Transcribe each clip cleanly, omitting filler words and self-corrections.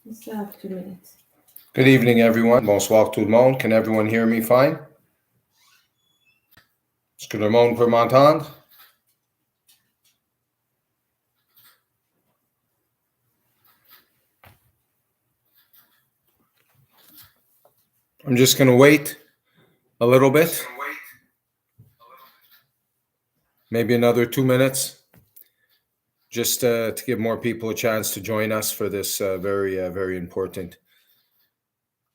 Good evening, everyone. Bonsoir tout le monde. Can everyone hear me fine? Est-ce que le monde peut m'entendre? I'm just going to wait a little bit. Maybe another 2 minutes. Just to give more people a chance to join us for this very important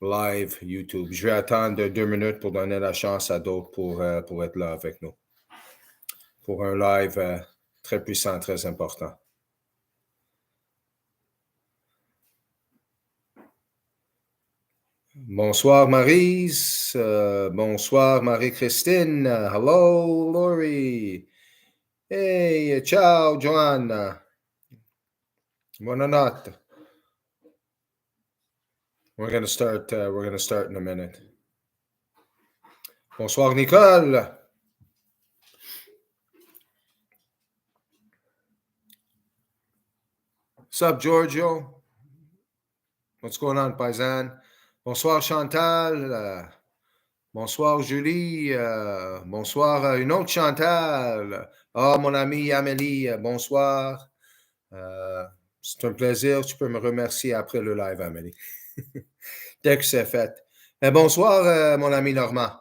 live YouTube. Je vais attendre 2 minutes pour donner la chance à d'autres pour être là avec nous. Pour un live très puissant, très important. Bonsoir Maryse, bonsoir Marie-Christine, hello Laurie, hey, ciao Joanna, buonanotte. We're gonna start in a minute. Bonsoir Nicole. What's up Giorgio? What's going on paisan? Bonsoir Chantal, bonsoir Julie, bonsoir une autre Chantal, mon amie Amélie, bonsoir. C'est un plaisir, tu peux me remercier après le live Amélie, dès que c'est fait. Et bonsoir mon ami Normand.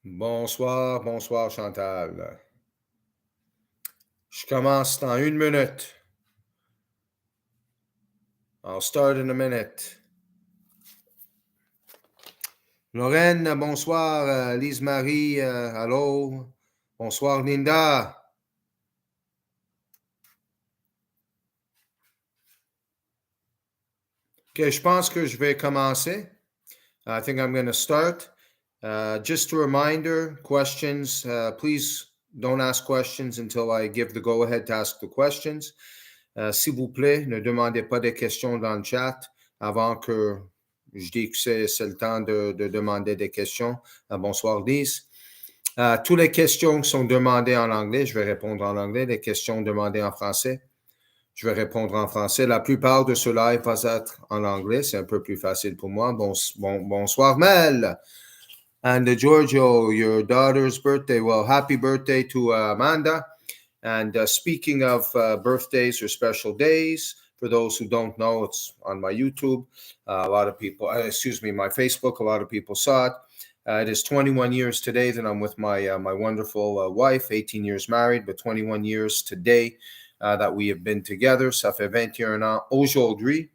Bonsoir Chantal. Je commence dans 1 minute. I'll start in a minute. Lorraine, bonsoir. Lise-Marie, allô. Bonsoir, Linda. OK, je pense que je vais commencer. I think I'm going to start. Just a reminder, questions, please don't ask questions until I give the go-ahead to ask the questions. S'il vous plaît, ne demandez pas de questions dans le chat avant que je dise que c'est le temps de demander des questions. Bonsoir, Lise. Toutes les questions qui sont demandées en anglais, je vais répondre en anglais. Les questions demandées en français, je vais répondre en français. La plupart de ce live va être en anglais. C'est un peu plus facile pour moi. Bonsoir, Mel. And Giorgio, your daughter's birthday. Well, happy birthday to Amanda. And speaking of birthdays or special days, for those who don't know, it's on my YouTube. A lot of people, my Facebook, a lot of people saw it. It is 21 years today that I'm with my wonderful wife, 18 years married, but 21 years today that we have been together. Ça fait 21 ans aujourd'hui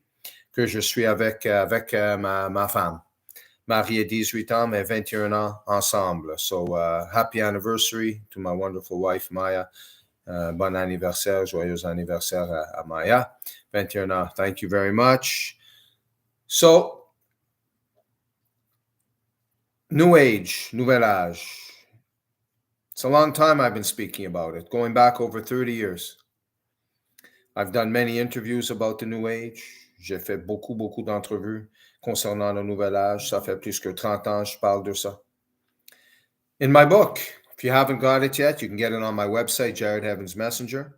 que je suis avec ma femme. Marié 18 ans, mais 21 ans ensemble. So happy anniversary to my wonderful wife, Maya. Bon anniversaire, joyeux anniversaire à Maya. 21 ans. Thank you very much. So, New Age, Nouvel Âge. It's a long time I've been speaking about it, going back over 30 years. I've done many interviews about the New Age. J'ai fait beaucoup d'entrevues concernant le Nouvel Âge. Ça fait plus que 30 ans je parle de ça. In my book, if you haven't got it yet, you can get it on my website, Jared Heavens Messenger.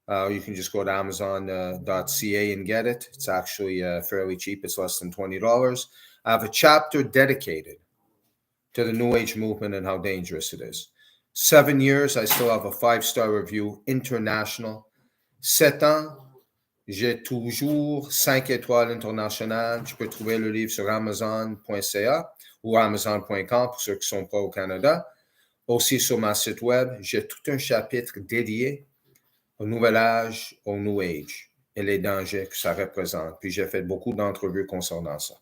You can just go to Amazon.ca and get it. It's actually fairly cheap. It's less than $20. I have a chapter dedicated to the New Age movement and how dangerous it is. 7 years, I still have a 5-star review, international. 7 ans, j'ai toujours 5 étoiles internationales. Tu peux trouver le livre sur Amazon.ca ou Amazon.com pour ceux qui ne sont pas au Canada. Aussi sur ma site web, j'ai tout un chapitre dédié au Nouvel Âge, au New Age et les dangers que ça représente. Puis j'ai fait beaucoup d'entrevues concernant ça.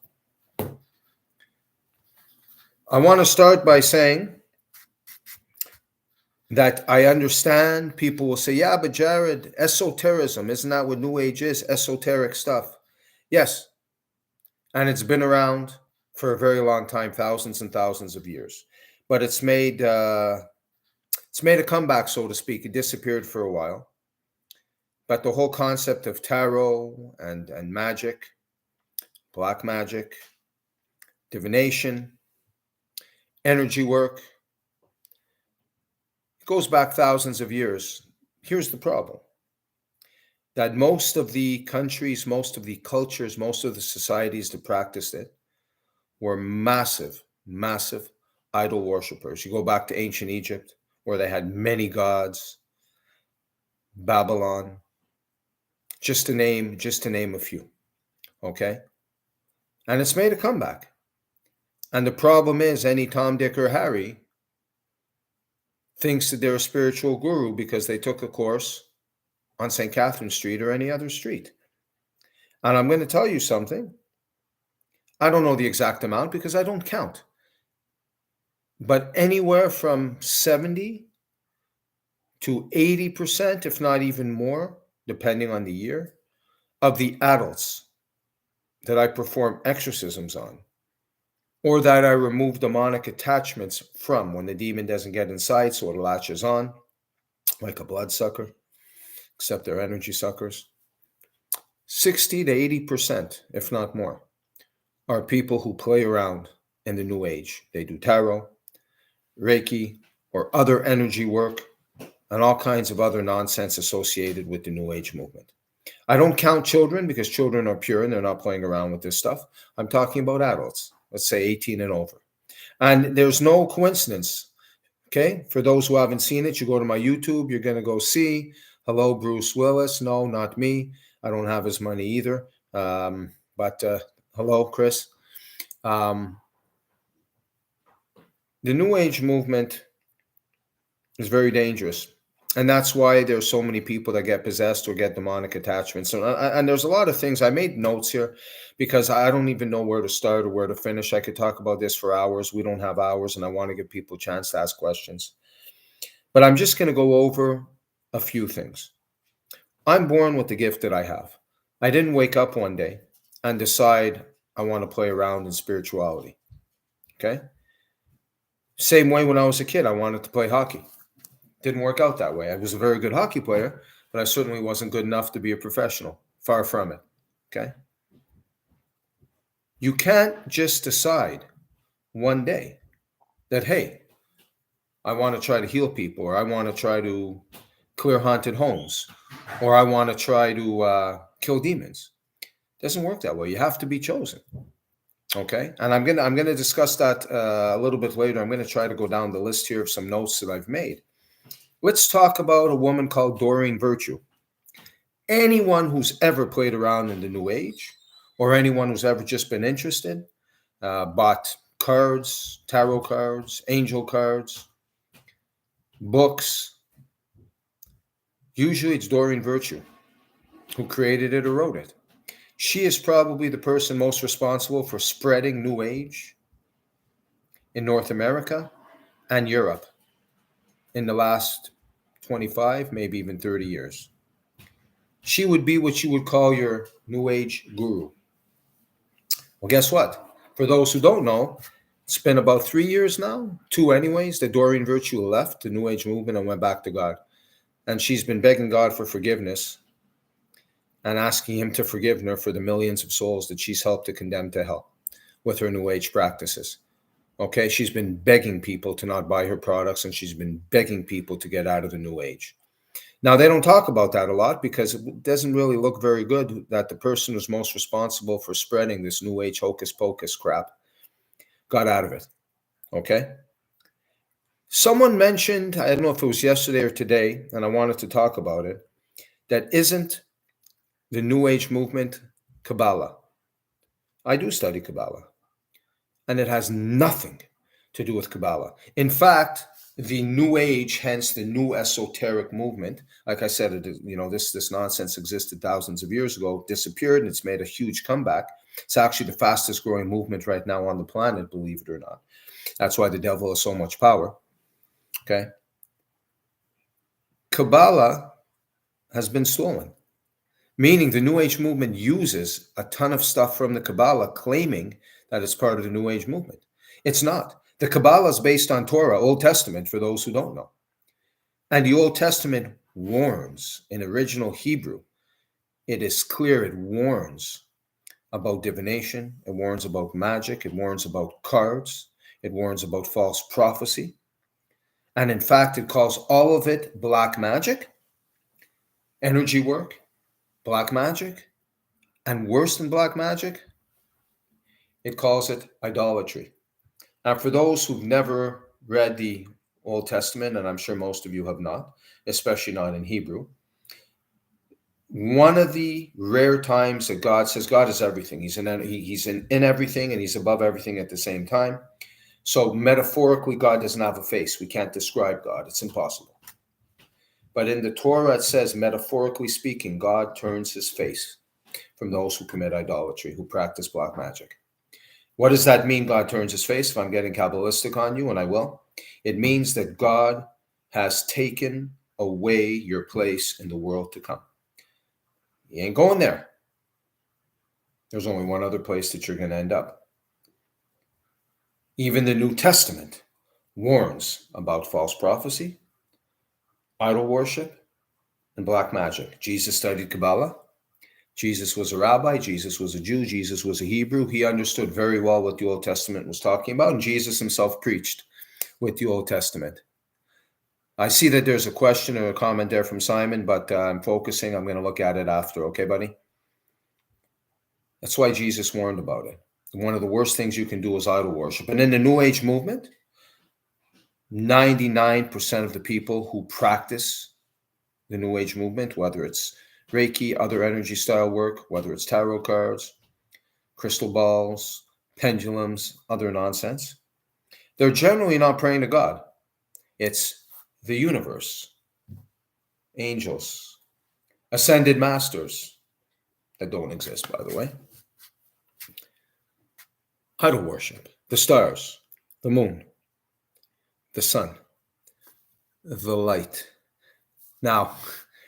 I want to start by saying that I understand people will say, yeah, but Jared, esotericism, isn't that what New Age is? Esoteric stuff. Yes. And it's been around for a very long time, thousands and thousands of years. But it's made a comeback, so to speak. It disappeared for a while. But the whole concept of tarot and magic, black magic, divination, energy work, it goes back thousands of years. Here's the problem. that most of the countries, most of the cultures, most of the societies that practiced it were massive, massive idol worshippers. You go back to ancient Egypt, where they had many gods, Babylon, just to name a few. Okay? And it's made a comeback. And the problem is, any Tom, Dick, or Harry thinks that they're a spiritual guru because they took a course on St. Catherine Street or any other street. And I'm going to tell you something. I don't know the exact amount because I don't count. But anywhere from 70 to 80%, if not even more, depending on the year, of the adults that I perform exorcisms on, or that I remove demonic attachments from when the demon doesn't get inside, so it latches on like a bloodsucker, except they're energy suckers. 60 to 80%, if not more, are people who play around in the New Age. They do tarot, Reiki, or other energy work, and all kinds of other nonsense associated with the New Age movement. I don't count children because children are pure and they're not playing around with this stuff. I'm talking about adults, let's say 18 and over. And there's no coincidence, okay? For those who haven't seen it, you go to my YouTube, you're going to go see, hello, Bruce Willis. No, not me. I don't have his money either. But hello, Chris. The New Age movement is very dangerous. And that's why there's so many people that get possessed or get demonic attachments. And there's a lot of things. I made notes here because I don't even know where to start or where to finish. I could talk about this for hours. We don't have hours, and I want to give people a chance to ask questions. But I'm just going to go over a few things. I'm born with the gift that I have. I didn't wake up one day and decide I want to play around in spirituality. Okay? Same way when I was a kid, I wanted to play hockey. Didn't work out that way. I was a very good hockey player, but I certainly wasn't good enough to be a professional. Far from it. Okay? You can't just decide one day that, hey, I want to try to heal people, or I want to try to clear haunted homes, or I want to try to kill demons. It doesn't work that way. You have to be chosen. Okay? And I'm gonna discuss that a little bit later. I'm going to try to go down the list here of some notes that I've made. Let's talk about a woman called Doreen Virtue. Anyone who's ever played around in the New Age, or anyone who's ever just been interested, bought cards, tarot cards, angel cards, books, usually it's Doreen Virtue who created it or wrote it. She is probably the person most responsible for spreading New Age in North America and Europe in the last 25, maybe even 30 years. She would be what you would call your New Age guru. Well, guess what? For those who don't know, it's been about 3 years now, 2 anyways, that Doreen Virtue left the New Age movement and went back to God. And she's been begging God for forgiveness and asking him to forgive her for the millions of souls that she's helped to condemn to hell with her New Age practices. Okay, she's been begging people to not buy her products, and she's been begging people to get out of the New Age. Now, they don't talk about that a lot because it doesn't really look very good that the person who's most responsible for spreading this New Age hocus pocus crap got out of it. Okay? Someone mentioned, I don't know if it was yesterday or today, and I wanted to talk about it, that isn't the New Age movement Kabbalah. I do study Kabbalah, and it has nothing to do with Kabbalah. In fact, the New Age, hence the new esoteric movement, like I said, this nonsense existed thousands of years ago, disappeared, and it's made a huge comeback. It's actually the fastest growing movement right now on the planet, believe it or not. That's why the devil has so much power. Okay? Kabbalah has been stolen, meaning the New Age movement uses a ton of stuff from the Kabbalah, claiming that it's part of the New Age movement. It's not. The Kabbalah is based on Torah, Old Testament, for those who don't know. And the Old Testament warns in original Hebrew. It is clear it warns about divination. It warns about magic. It warns about cards. It warns about false prophecy. And in fact, it calls all of it black magic, energy work, black magic, and worse than black magic, it calls it idolatry. And for those who've never read the Old Testament, and I'm sure most of you have not, especially not in Hebrew, one of the rare times that God says God is everything. He's in everything, and he's above everything at the same time. So metaphorically, God doesn't have a face. We can't describe God. It's impossible. But in the Torah, it says, metaphorically speaking, God turns his face from those who commit idolatry, who practice black magic. What does that mean, God turns his face? If I'm getting Cabalistic on you, and I will, it means that God has taken away your place in the world to come. You ain't going there. There's only one other place that you're going to end up. Even the New Testament warns about false prophecy, idol worship, and black magic. Jesus studied Kabbalah. Jesus was a rabbi. Jesus was a Jew. Jesus was a Hebrew. He understood very well what the Old Testament was talking about, and Jesus himself preached with the Old Testament. I see that there's a question or a comment there from Simon, but I'm focusing. I'm going to look at it after. Okay, buddy? That's why Jesus warned about it. One of the worst things you can do is idol worship. And in the New Age movement, 99% of the people who practice the New Age movement, whether it's Reiki, other energy style work, whether it's tarot cards, crystal balls, pendulums, other nonsense, they're generally not praying to God. It's the universe, angels, ascended masters that don't exist, by the way. Idol worship, the stars, the moon, the sun, the light. Now,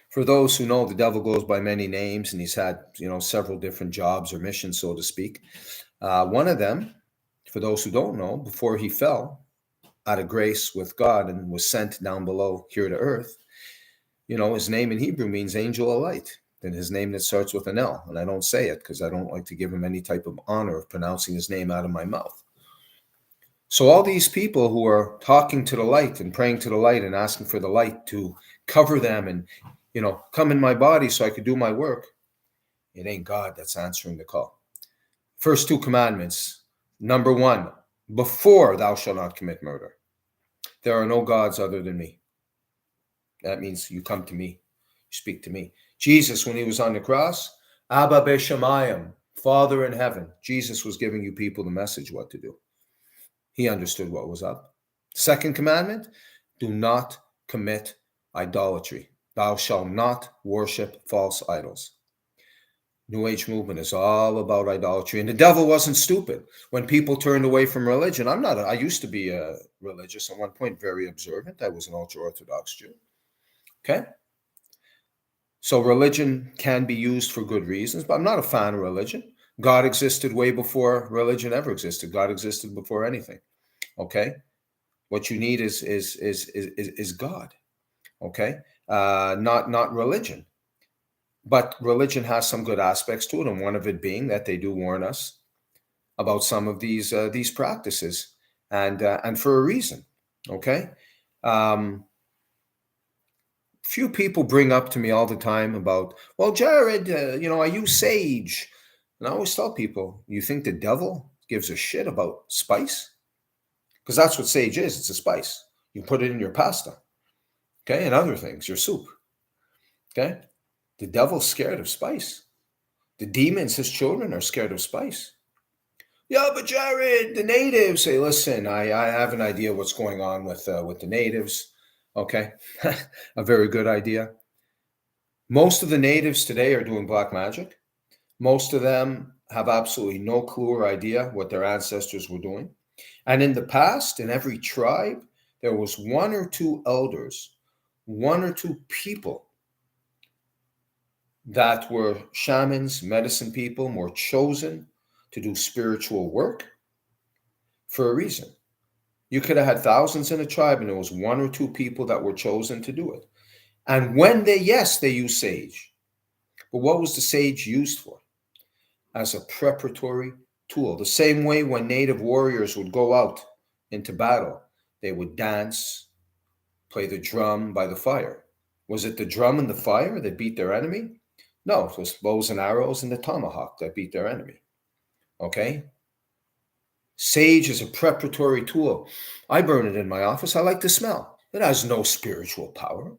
for those who know, the devil goes by many names, and he's had, several different jobs or missions, so to speak. One of them, for those who don't know, before he fell out of grace with God and was sent down below here to earth, his name in Hebrew means angel of light. And his name that starts with an L. And I don't say it because I don't like to give him any type of honor of pronouncing his name out of my mouth. So all these people who are talking to the light and praying to the light and asking for the light to cover them and, come in my body so I could do my work, it ain't God that's answering the call. First two commandments. Number 1, before thou shalt not commit murder. There are no gods other than me. That means you come to me, you speak to me. Jesus, when he was on the cross, Abba Beshamayim, Father in heaven, Jesus was giving you people the message what to do. He understood what was up. Second commandment, do not commit idolatry. Thou shalt not worship false idols. New Age movement is all about idolatry. And the devil wasn't stupid. When people turned away from religion, I used to be religious at one point, very observant. I was an ultra-Orthodox Jew. Okay? So religion can be used for good reasons, but I'm not a fan of religion. God existed way before religion ever existed. God existed before anything. Okay? What you need is God. Okay? Not religion. But religion has some good aspects to it, and one of it being that they do warn us about some of these practices, and for a reason. Okay? Few people bring up to me all the time about, well, Jared, I use sage. And I always tell people, you think the devil gives a shit about spice? Because that's what sage is. It's a spice. You put it in your pasta, okay, and other things, your soup, okay? The devil's scared of spice. The demons, his children, are scared of spice. Yeah, but Jared, the natives say, listen, I have an idea what's going on with the natives. Okay, a very good idea. Most of the natives today are doing black magic. Most of them have absolutely no clue or idea what their ancestors were doing. And in the past, in every tribe, there was 1 or 2 elders, 1 or 2 people that were shamans, medicine people, were chosen to do spiritual work for a reason. You could have had thousands in a tribe, and there was 1 or 2 people that were chosen to do it. And when they used sage. But what was the sage used for? As a preparatory tool. The same way when native warriors would go out into battle, they would dance, play the drum by the fire. Was it the drum and the fire that beat their enemy? No, it was bows and arrows and the tomahawk that beat their enemy. Okay? Sage is a preparatory tool. I burn it in my office. I like the smell. It has no spiritual power.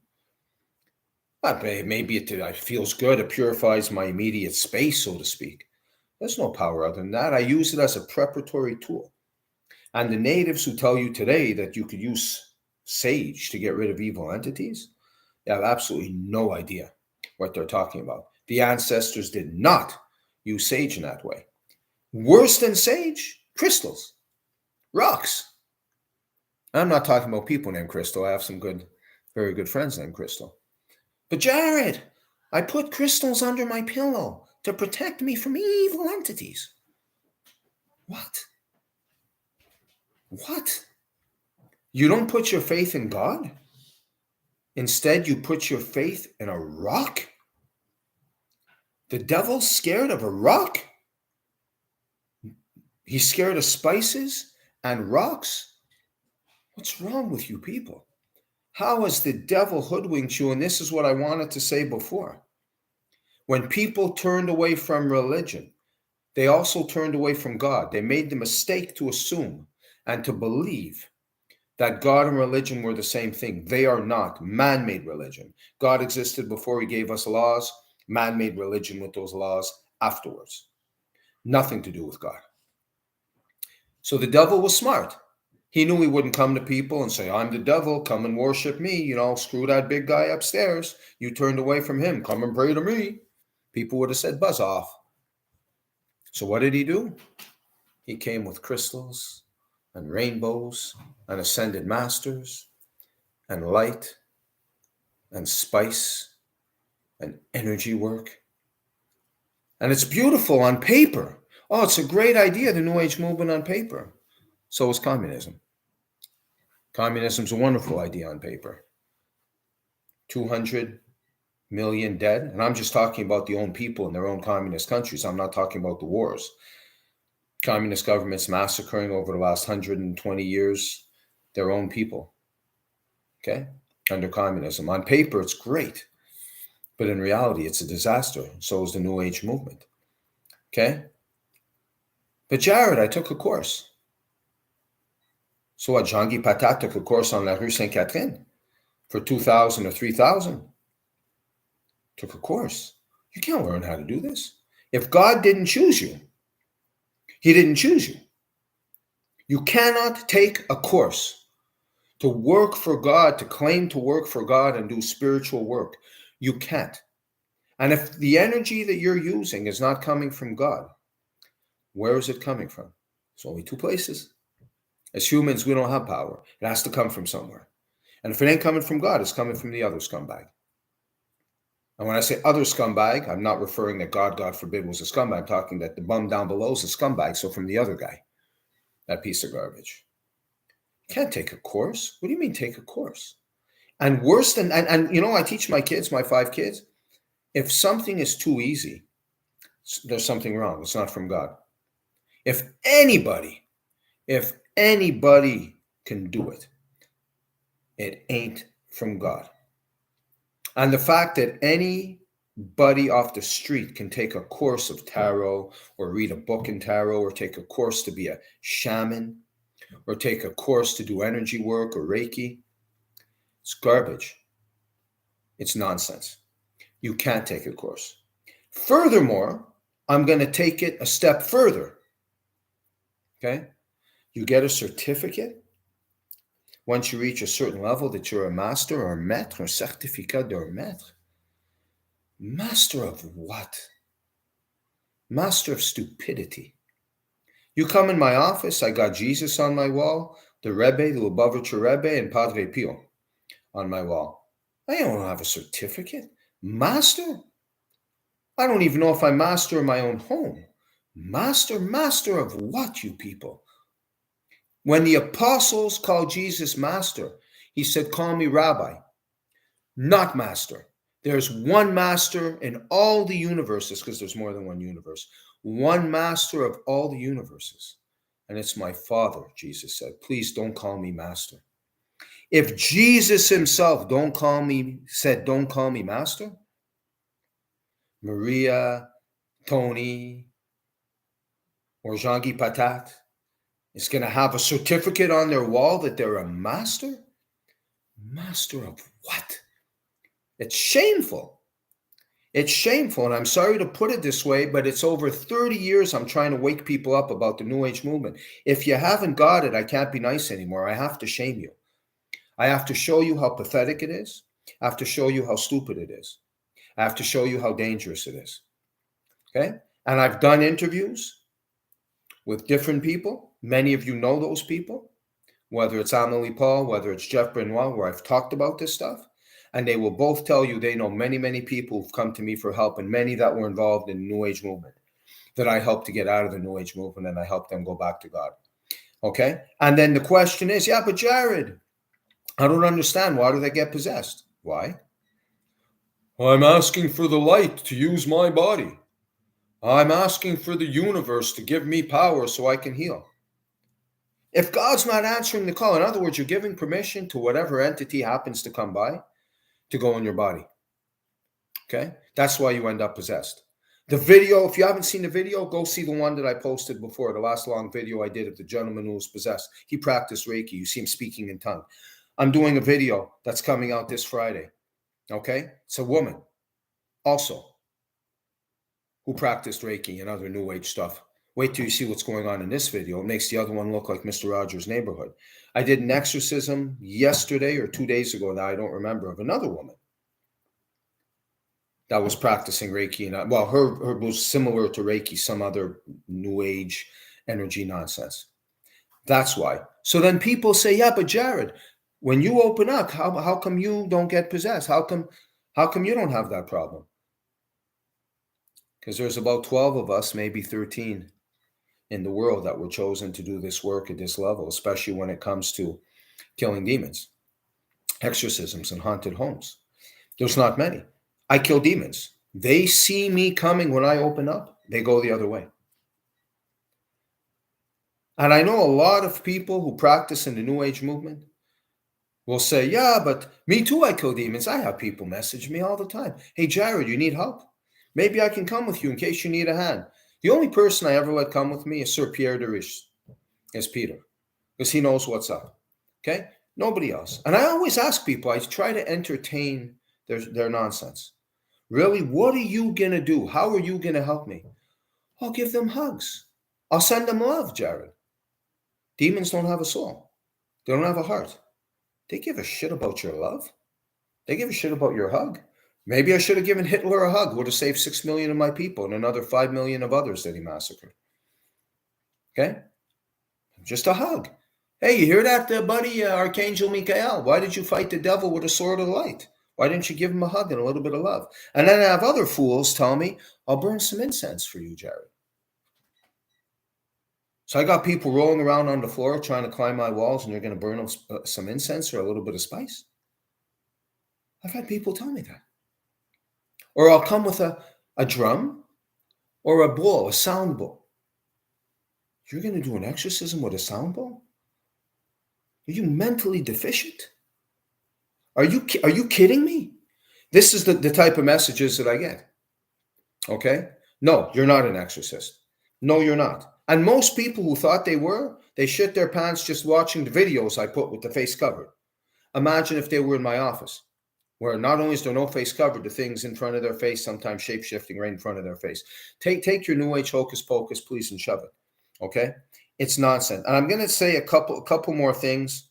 Maybe it feels good. It purifies my immediate space, so to speak. There's no power other than that. I use it as a preparatory tool. And the natives who tell you today that you could use sage to get rid of evil entities, they have absolutely no idea what they're talking about. The ancestors did not use sage in that way. Worse than sage, crystals, rocks. I'm not talking about people named Crystal. I have some very good friends named Crystal. But Jared, I put crystals under my pillow to protect me from evil entities. What? What? You don't put your faith in God? Instead, you put your faith in a rock? The devil's scared of a rock? He's scared of spices and rocks? What's wrong with you people? How has the devil hoodwinked you? And this is what I wanted to say before. When people turned away from religion, they also turned away from God. They made the mistake to assume and to believe that God and religion were the same thing. They are not. Man-made religion. God existed before he gave us laws. Man-made religion with those laws afterwards. Nothing to do with God. So the devil was smart. He knew he wouldn't come to people and say, I'm the devil, come and worship me. Screw that big guy upstairs. You turned away from him. Come and pray to me. People would have said, buzz off. So what did he do? He came with crystals and rainbows and ascended masters and light and spice and energy work. And it's beautiful on paper. Oh, it's a great idea, the New Age movement on paper. So is communism. Communism's a wonderful idea on paper. 200 million dead. And I'm just talking about the own people in their own communist countries. I'm not talking about the wars. Communist governments massacring over the last 120 years their own people. Okay? Under communism. On paper, it's great. But in reality, it's a disaster. So is the New Age movement. Okay? But Jared, I took a course. So what, Jean-Guy Patat took a course on La Rue Sainte-Catherine for 2,000 or 3,000. Took a course. You can't learn how to do this. If God didn't choose you, he didn't choose you. You cannot take a course to work for God, to claim to work for God and do spiritual work. You can't. And if the energy that you're using is not coming from God, where is it coming from? There's only two places. As humans, we don't have power. It has to come from somewhere. And if it ain't coming from God, it's coming from the other scumbag. And when I say other scumbag, I'm not referring that God forbid, was a scumbag. I'm talking that the bum down below is a scumbag. So from the other guy, that piece of garbage. You can't take a course. What do you mean take a course? And worse than, and I teach my kids, my 5 kids, if something is too easy, there's something wrong. It's not from God. If anybody can do it, it ain't from God. And the fact that anybody off the street can take a course of tarot or read a book in tarot or take a course to be a shaman or take a course to do energy work or Reiki, it's garbage. It's nonsense. You can't take a course. Furthermore, I'm going to take it a step further. Okay? You get a certificate once you reach a certain level that you're a master or a maître, un certificat d'un maître. Master of what? Master of stupidity. You come in my office, I got Jesus on my wall, the Rebbe, the Lubavitcher Rebbe, and Padre Pio on my wall. I don't have a certificate. Master? I don't even know if I'm master in my own home. Master of what, you people? When the apostles called Jesus master, he said, call me rabbi, not master. There's one master in all the universes, because there's more than one universe. One master of all the universes. And it's my Father, Jesus said. Please don't call me master. If Jesus himself don't call me master, Maria, Tony, or Jean-Guy Patat is going to have a certificate on their wall that they're a master? Master of what? It's shameful. It's shameful, and I'm sorry to put it this way, but it's over 30 years I'm trying to wake people up about the New Age movement. If you haven't got it, I can't be nice anymore. I have to shame you. I have to show you how pathetic it is. I have to show you how stupid it is. I have to show you how dangerous it is. Okay? And I've done interviews with different people. Many of you know those people, whether it's Amelie Paul, whether it's Jeff Benoit, where I've talked about this stuff. And they will both tell you they know many, many people who've come to me for help, and many that were involved in the New Age movement that I helped to get out of the New Age movement, and I helped them go back to God. Okay? And then the question is, yeah, but Jared, I don't understand. Why do they get possessed? Why? I'm asking for the light to use my body. I'm asking for the universe to give me power so I can heal. If God's not answering the call, in other words, you're giving permission to whatever entity happens to come by to go in your body. Okay? That's why you end up possessed. The video, if you haven't seen the video, go see the one that I posted before, the last long video I did of the gentleman who was possessed. He practiced Reiki. You see him speaking in tongue. I'm doing a video that's coming out this Friday. Okay? It's a woman also who practiced Reiki and other New Age stuff. Wait till you see what's going on in this video. It makes the other one look like Mr. Rogers' Neighborhood. I did an exorcism yesterday or 2 days ago, now I don't remember, of another woman that was practicing Reiki. And well, her was similar to Reiki, some other New Age energy nonsense. That's why. So then people say, yeah, but Jared, when you open up, how come you don't get possessed? How come you don't have that problem? Because there's about 12 of us, maybe 13 in the world that were chosen to do this work at this level, especially when it comes to killing demons, exorcisms, and haunted homes. There's not many. I kill demons. They see me coming when I open up. They go the other way. And I know a lot of people who practice in the New Age movement will say, yeah, but me too, I kill demons. I have people message me all the time. Hey, Jared, you need help? Maybe I can come with you in case you need a hand. The only person I ever let come with me is Sir Pierre de Riche, is Peter, because he knows what's up. Okay? Nobody else. And I always ask people, I try to entertain their nonsense. Really, what are you going to do? How are you going to help me? I'll give them hugs. I'll send them love, Jared. Demons don't have a soul. They don't have a heart. They give a shit about your love. They give a shit about your hug. Maybe I should have given Hitler a hug. Would have saved 6 million of my people and another 5 million of others that he massacred. Okay? Just a hug. Hey, you hear that, buddy, Archangel Michael? Why did you fight the devil with a sword of light? Why didn't you give him a hug and a little bit of love? And then I have other fools tell me, I'll burn some incense for you, Jared. So I got people rolling around on the floor trying to climb my walls, and they're going to burn some incense or a little bit of spice. I've had people tell me that. Or I'll come with a drum or a bowl, a sound bowl. You're going to do an exorcism with a sound bowl? Are you mentally deficient? Are you kidding me? This is the type of messages that I get. Okay? No, you're not an exorcist. No, you're not. And most people who thought they were, they shit their pants just watching the videos I put with the face covered. Imagine if they were in my office, where not only is there no face covered, the things in front of their face, sometimes shape-shifting right in front of their face. Take your New Age hocus pocus, please, and shove it. Okay? It's nonsense. And I'm going to say a couple more things.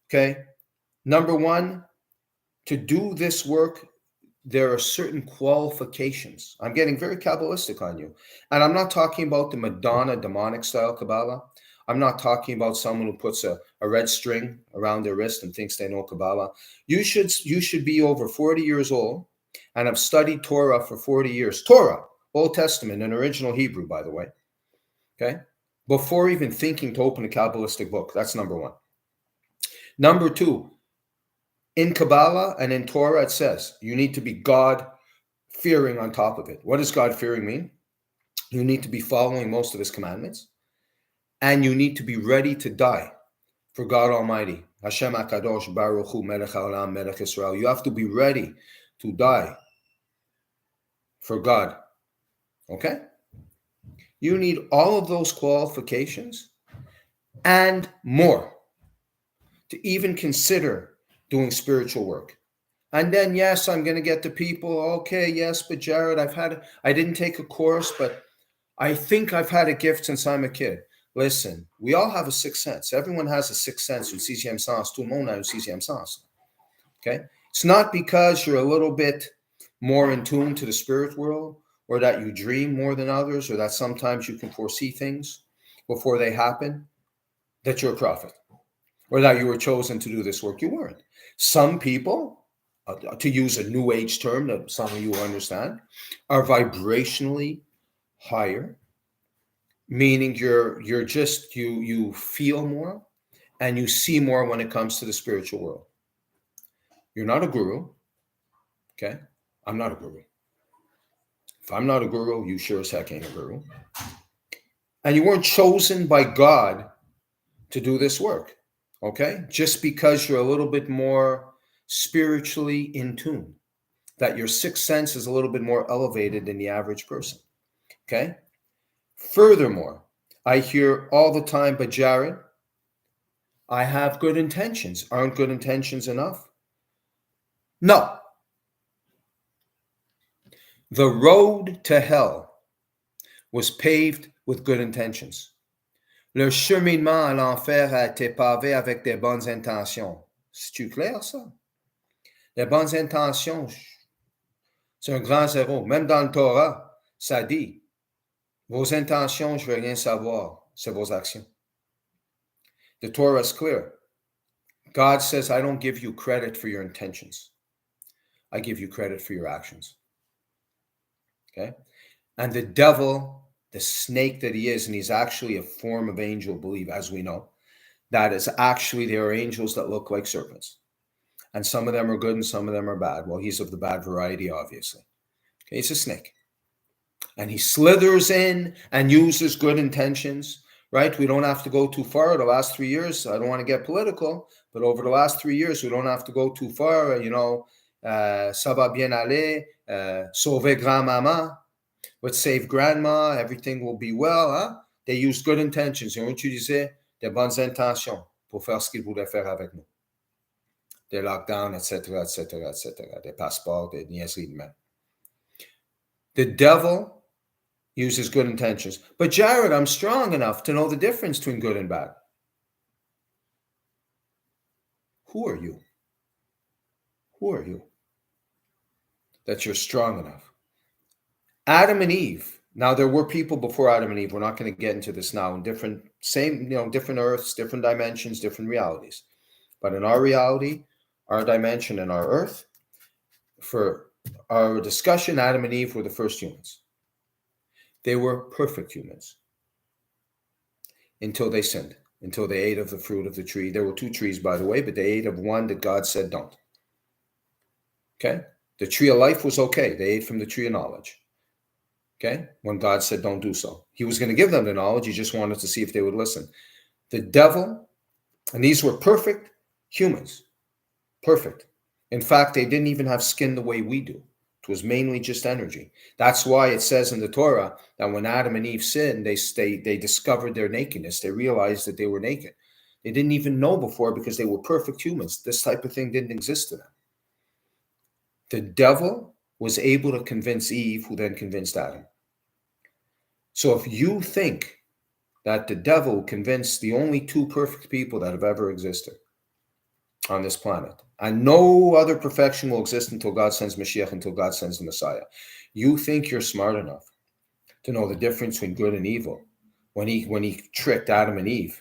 Okay? Number one, to do this work, there are certain qualifications. I'm getting very Cabalistic on you. And I'm not talking about the Madonna demonic style Kabbalah. I'm not talking about someone who puts a red string around their wrist and thinks they know Kabbalah. You should be over 40 years old and have studied Torah for 40 years. Torah, Old Testament, in original Hebrew, by the way. Okay? Before even thinking to open a Kabbalistic book. That's number one. Number two, in Kabbalah and in Torah, it says you need to be God-fearing on top of it. What does God-fearing mean? You need to be following most of his commandments. And you need to be ready to die for God Almighty. Hashem HaKadosh Baruch Hu Melech HaOlam Melech Israel. You have to be ready to die for God. Okay? You need all of those qualifications and more to even consider doing spiritual work. And then, yes, I'm going to get the people, okay, yes, but Jared, I didn't take a course, but I think I've had a gift since I'm a kid. Listen, we all have a sixth sense. Everyone has a sixth sense. Un sixième sens. Tout le monde a un sixième sens. Okay? It's not because you're a little bit more in tune to the spirit world, or that you dream more than others, or that sometimes you can foresee things before they happen, that you're a prophet, or that you were chosen to do this work. You weren't. Some people, to use a new age term that some of you understand, are vibrationally higher, meaning you feel more and you see more when it comes to the spiritual world. You're not a guru. Okay? I'm not a guru. If I'm not a guru, you sure as heck ain't a guru. And you weren't chosen by God to do this work. Okay? Just because you're a little bit more spiritually in tune, that your sixth sense is a little bit more elevated than the average person. Okay? Furthermore, I hear all the time, but Jared, I have good intentions. Aren't good intentions enough? No. The road to hell was paved with good intentions. Le cheminement à l'enfer a été pavé avec des bonnes intentions. C'est-tu clair, ça? Les bonnes intentions, c'est un grand zéro. Même dans le Torah, ça dit, vos intentions, je ne veux rien savoir, c'est vos actions. The Torah is clear. God says, I don't give you credit for your intentions. I give you credit for your actions. Okay? And the devil, the snake that he is, and he's actually a form of angel, believe, as we know, that is actually, there are angels that look like serpents. And some of them are good and some of them are bad. Well, he's of the bad variety, obviously. Okay, he's a snake. And he slithers in and uses good intentions, right? We don't have to go too far. The last 3 years, I don't want to get political, but over the last 3 years, we don't have to go too far. Ça va bien aller, sauver grand-maman, let's save grandma, everything will be well. Huh? They used good intentions. Ils ont utilisé des bonnes intentions pour faire ce qu'ils voulaient faire avec nous. Des lockdowns, etc., etc., etc., des passeports, des niaiseries de même. The devil uses good intentions. But Jared, I'm strong enough to know the difference between good and bad. Who are you? Who are you? That you're strong enough. Adam and Eve. Now, there were people before Adam and Eve. We're not going to get into this now. In different earths, different dimensions, different realities. But in our reality, our dimension and our earth, for our discussion, Adam and Eve were the first humans. They were perfect humans until they sinned, until they ate of the fruit of the tree. There were 2 trees, by the way, but they ate of one that God said don't. Okay? The tree of life was okay. They ate from the tree of knowledge. Okay? When God said don't do so. He was going to give them the knowledge. He just wanted to see if they would listen. The devil, and these were perfect humans. Perfect. In fact, they didn't even have skin the way we do. It was mainly just energy. That's why it says in the Torah that when Adam and Eve sinned, they discovered their nakedness. They realized that they were naked. They didn't even know before because they were perfect humans. This type of thing didn't exist to them. The devil was able to convince Eve, who then convinced Adam. So if you think that the devil convinced the only 2 perfect people that have ever existed on this planet, and no other perfection will exist until God sends Mashiach, until God sends the Messiah, you think you're smart enough to know the difference between good and evil when he tricked Adam and Eve.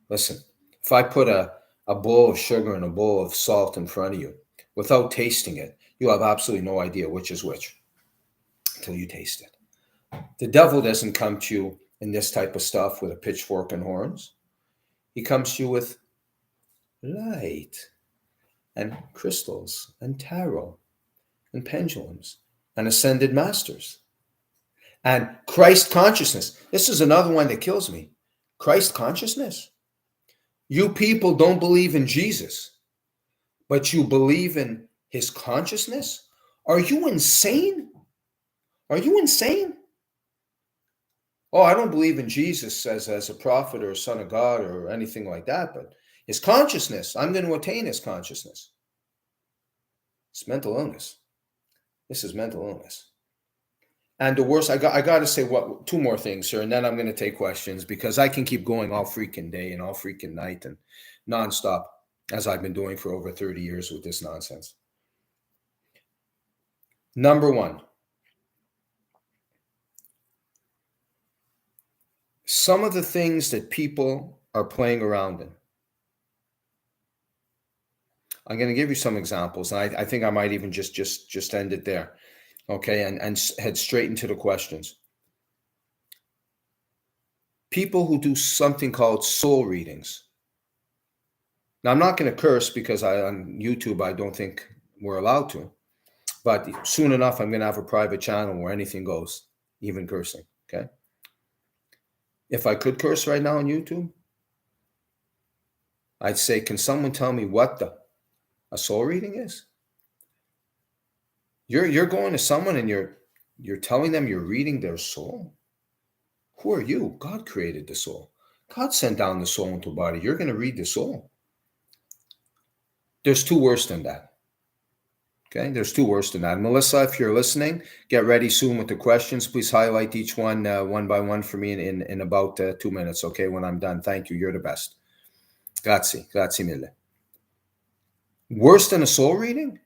Listen, if I put a bowl of sugar and a bowl of salt in front of you, without tasting it, you have absolutely no idea which is which until you taste it. The devil doesn't come to you in this type of stuff with a pitchfork and horns. He comes to you with light and crystals and tarot and pendulums and ascended masters and Christ consciousness. This is another one that kills me. Christ consciousness. You people don't believe in Jesus, but you believe in his consciousness? Are you insane? Are you insane? Oh, I don't believe in Jesus as a prophet or a son of God or anything like that, but his consciousness, I'm going to attain his consciousness. It's mental illness. This is mental illness. And the worst, I got to say two more things, sir, and then I'm going to take questions because I can keep going all freaking day and all freaking night and nonstop, as I've been doing for over 30 years with this nonsense. Number one, some of the things that people are playing around in. I'm going to give you some examples, and I think I might even just end it there. Okay, and head straight into the questions. People who do something called soul readings. Now, I'm not going to curse because on YouTube, I don't think we're allowed to. But soon enough, I'm going to have a private channel where anything goes, even cursing, okay? If I could curse right now on YouTube, I'd say, can someone tell me what a soul reading is? You're going to someone and you're telling them you're reading their soul? Who are you? God created the soul. God sent down the soul into a body. You're going to read the soul. There's two worse than that. Okay, there's two worse than that. Melissa, if you're listening, get ready soon with the questions. Please highlight each one by one for me in about 2 minutes, okay, when I'm done. Thank you. You're the best. Grazie mille. Worse than a soul reading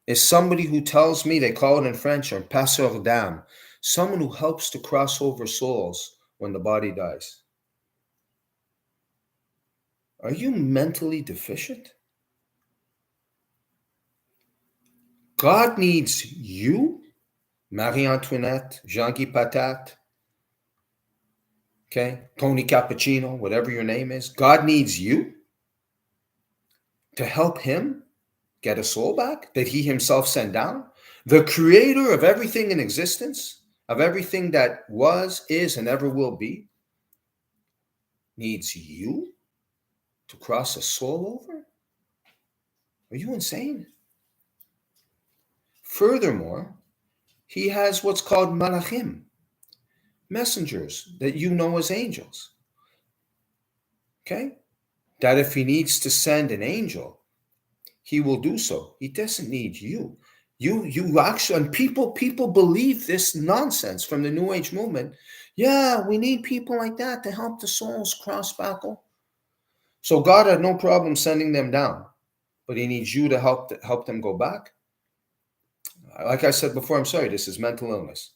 is somebody who tells me, they call it in French, un passeur d'âme, someone who helps to cross over souls when the body dies. Are you mentally deficient? God needs you, Marie Antoinette, Jean-Guy Patat, okay, Tony Cappuccino, whatever your name is. God needs you to help him get a soul back that he himself sent down. The creator of everything in existence, of everything that was, is, and ever will be, needs you to cross a soul over? Are you insane? Furthermore, he has what's called malachim, messengers that you know as angels. Okay? That if he needs to send an angel, he will do so. He doesn't need you. You actually, and people believe this nonsense from the New Age movement. Yeah, we need people like that to help the souls cross back. So God had no problem sending them down, but he needs you to help them go back. Like I said before, I'm sorry, this is mental illness.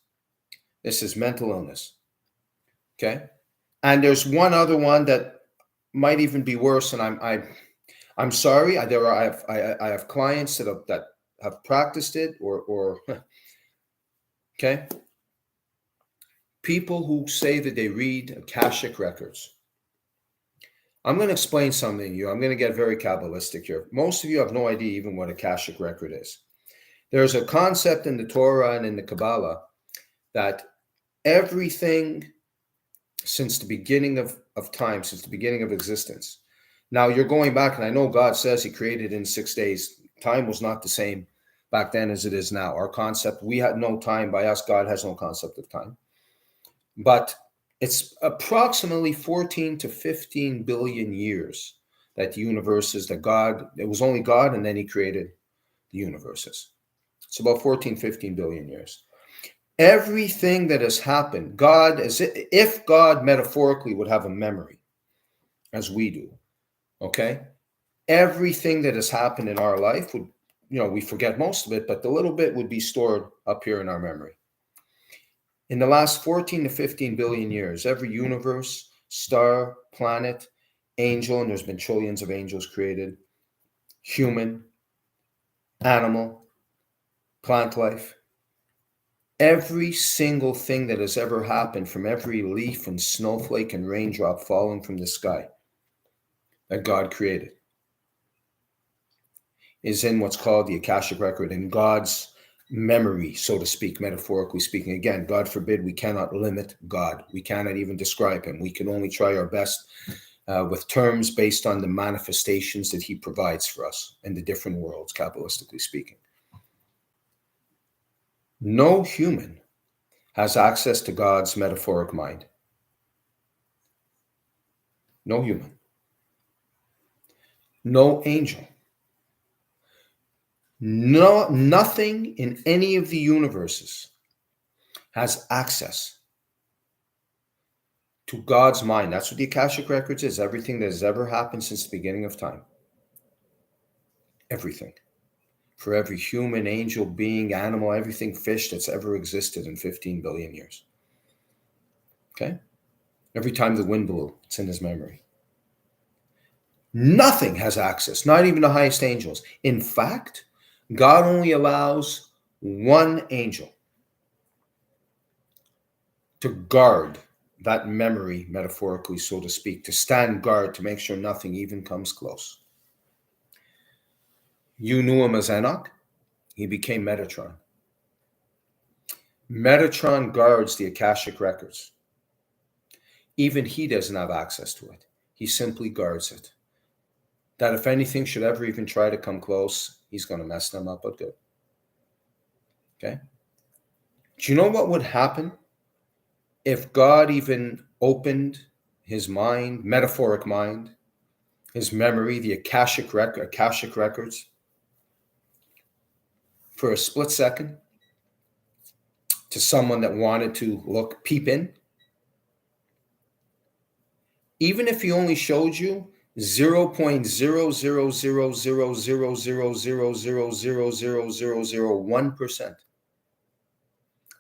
This is mental illness. Okay? And there's one other one that might even be worse, and I'm sorry. I have clients that have practiced it or okay. People who say that they read Akashic records. I'm going to explain something to you. I'm going to get very Cabalistic here. Most of you have no idea even what Akashic record is. There's a concept in the Torah and in the Kabbalah that everything since the beginning of time, since the beginning of existence. Now you're going back, and I know God says he created in 6 days. Time was not the same back then as it is now. Our concept, we had no time. By us, God has no concept of time. But it's approximately 14 to 15 billion years that the universe is, that God, it was only God, and then he created the universes. It's about 14, 15 billion years. Everything that has happened, God, as if God metaphorically would have a memory, as we do, okay? Everything that has happened in our life would, we forget most of it, but the little bit would be stored up here in our memory. In the last 14 to 15 billion years, every universe, star, planet, angel, and there's been trillions of angels created, human, animal, plant life, every single thing that has ever happened, from every leaf and snowflake and raindrop falling from the sky that God created, is in what's called the Akashic record, in God's memory, so to speak, metaphorically speaking. Again, God forbid, we cannot limit God. We cannot even describe him. We can only try our best with terms based on the manifestations that he provides for us in the different worlds, Kabbalistically speaking. No human has access to God's metaphoric mind. No human. No angel. No, nothing in any of the universes has access to God's mind. That's what the Akashic Records is. Everything that has ever happened since the beginning of time. Everything. For every human, angel, being, animal, everything, fish that's ever existed in 15 billion years. Okay? Every time the wind blew, it's in his memory. Nothing has access, not even the highest angels. In fact, God only allows one angel to guard that memory, metaphorically, so to speak, to stand guard, to make sure nothing even comes close. You knew him as Enoch. He became Metatron. Metatron guards the Akashic Records. Even he doesn't have access to it. He simply guards it. That if anything should ever even try to come close, he's going to mess them up, but good. Okay? Do you know what would happen if God even opened his mind, metaphoric mind, his memory, the Akashic Records, for a split second to someone that wanted to peep in? Even if he only showed you 0.0000000000001%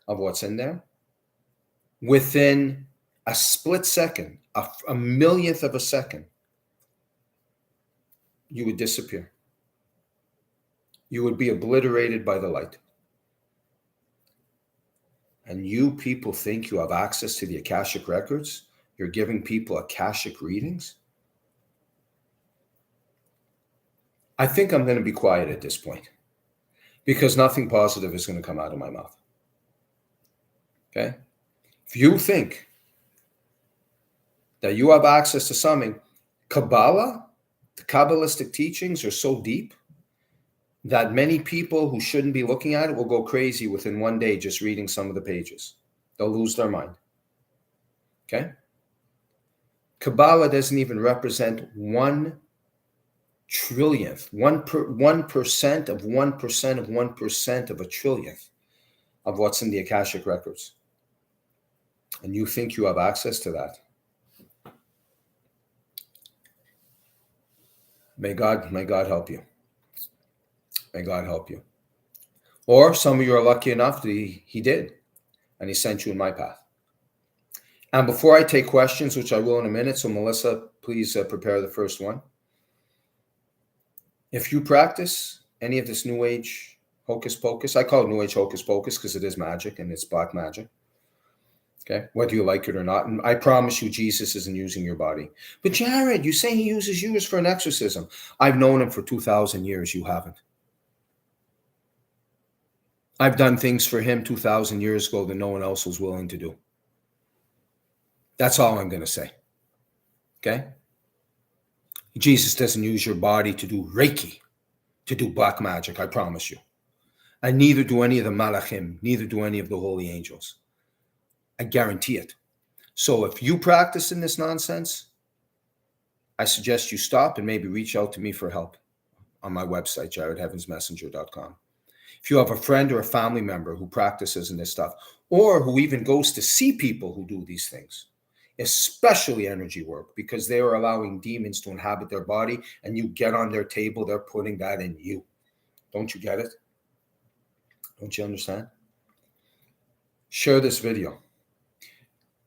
of what's in there, within a split second, a millionth of a second, you would disappear. You would be obliterated by the light. And you people think you have access to the Akashic Records? You're giving people Akashic readings? I think I'm going to be quiet at this point because nothing positive is going to come out of my mouth. Okay? If you think that you have access to something, Kabbalah, the Cabalistic teachings are so deep that many people who shouldn't be looking at it will go crazy within one day just reading some of the pages. They'll lose their mind. Okay? Kabbalah doesn't even represent 1 trillionth, 1% of 1% of 1% of a trillionth of what's in the Akashic Records. And you think you have access to that. May God help you. May God help you. Or some of you are lucky enough that he did, and he sent you in my path. And before I take questions, which I will in a minute, so Melissa, please prepare the first one. If you practice any of this New Age hocus pocus, I call it New Age hocus pocus because it is magic and it's black magic. Okay, whether you like it or not. And I promise you, Jesus isn't using your body. But Jared, you say he uses you for an exorcism. I've known him for 2,000 years. You haven't. I've done things for him 2,000 years ago that no one else was willing to do. That's all I'm going to say. Okay? Jesus doesn't use your body to do Reiki, to do black magic, I promise you. And neither do any of the malachim, neither do any of the holy angels. I guarantee it. So if you practice in this nonsense, I suggest you stop and maybe reach out to me for help on my website, jaredheavensmessenger.com. If you have a friend or a family member who practices in this stuff, or who even goes to see people who do these things, especially energy work, because they are allowing demons to inhabit their body, and you get on their table, they're putting that in you. Don't you get it? Don't you understand? Share this video.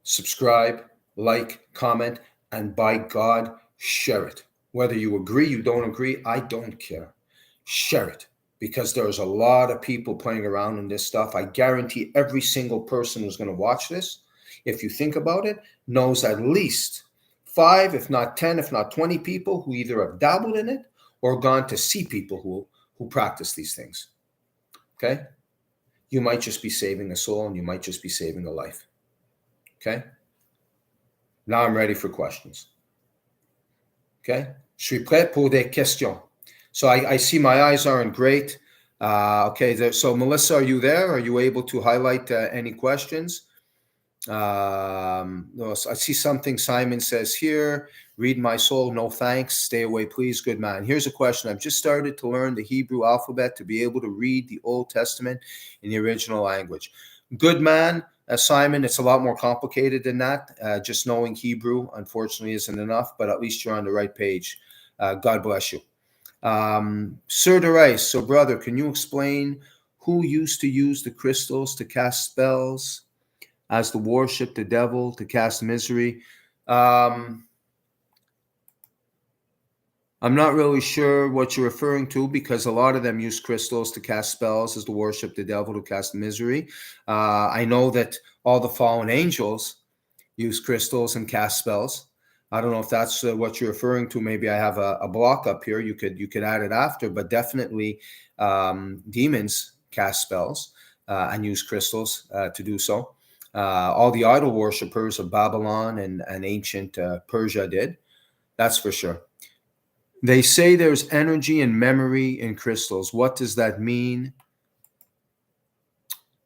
Subscribe, like, comment, and by God, share it. Whether you agree, you don't agree, I don't care. Share it, because there's a lot of people playing around in this stuff. I guarantee every single person who's going to watch this, if you think about it, knows at least 5, if not 10, if not 20 people who either have dabbled in it or gone to see people who practice these things. Okay? You might just be saving a soul, and you might just be saving a life. Okay? Now I'm ready for questions. Okay? Je suis prêt pour des questions. So I see my eyes aren't great. Okay, so Melissa, are you there? Are you able to highlight any questions? No, I see something Simon says here. Read my soul, no thanks. Stay away, please. Good man. Here's a question. I've just started to learn the Hebrew alphabet to be able to read the Old Testament in the original language. Good man, Simon. It's a lot more complicated than that. Just knowing Hebrew, unfortunately, isn't enough, but at least you're on the right page. God bless you. Sir Derice, so brother, can you explain who used to use the crystals to cast spells, as to worship the devil, to cast misery? I'm not really sure what you're referring to, because a lot of them use crystals to cast spells, as to worship the devil, to cast misery. I know that all the fallen angels use crystals and cast spells. I don't know if that's what you're referring to. Maybe I have a block up here. You could add it after, but definitely demons cast spells and use crystals to do so. All the idol worshippers of Babylon and ancient Persia did. That's for sure. They say there's energy and memory in crystals. What does that mean?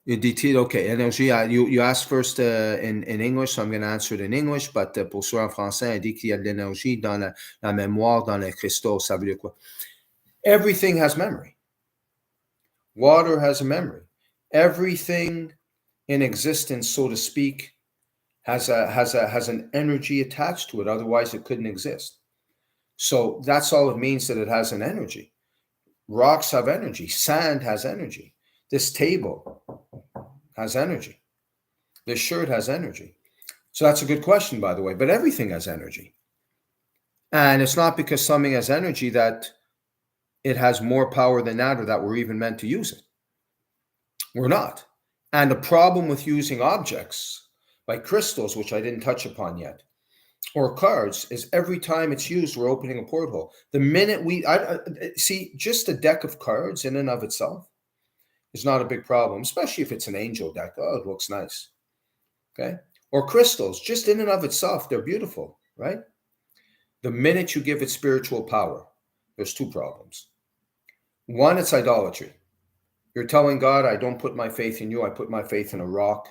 Okay, énergie. You asked first in English, so I'm going to answer it in English, but pour ceux en français, il dit qu'il y a de l'énergie dans la mémoire, dans les cristaux. Ça veut dire quoi? Everything has memory. Water has a memory. Everything in existence, so to speak, has an energy attached to it. Otherwise, it couldn't exist. So that's all it means, that it has an energy. Rocks have energy. Sand has energy. This table has energy. This shirt has energy. So that's a good question, by the way. But everything has energy. And it's not because something has energy that it has more power than that, or that we're even meant to use it. We're not. And the problem with using objects like crystals, which I didn't touch upon yet, or cards, is every time it's used, we're opening a porthole. The minute see, just a deck of cards in and of itself is not a big problem, especially if it's an angel deck. Oh, it looks nice. Okay. Or crystals, just in and of itself, they're beautiful, right? The minute you give it spiritual power, there's two problems. One, it's idolatry. You're telling God, I don't put my faith in you. I put my faith in a rock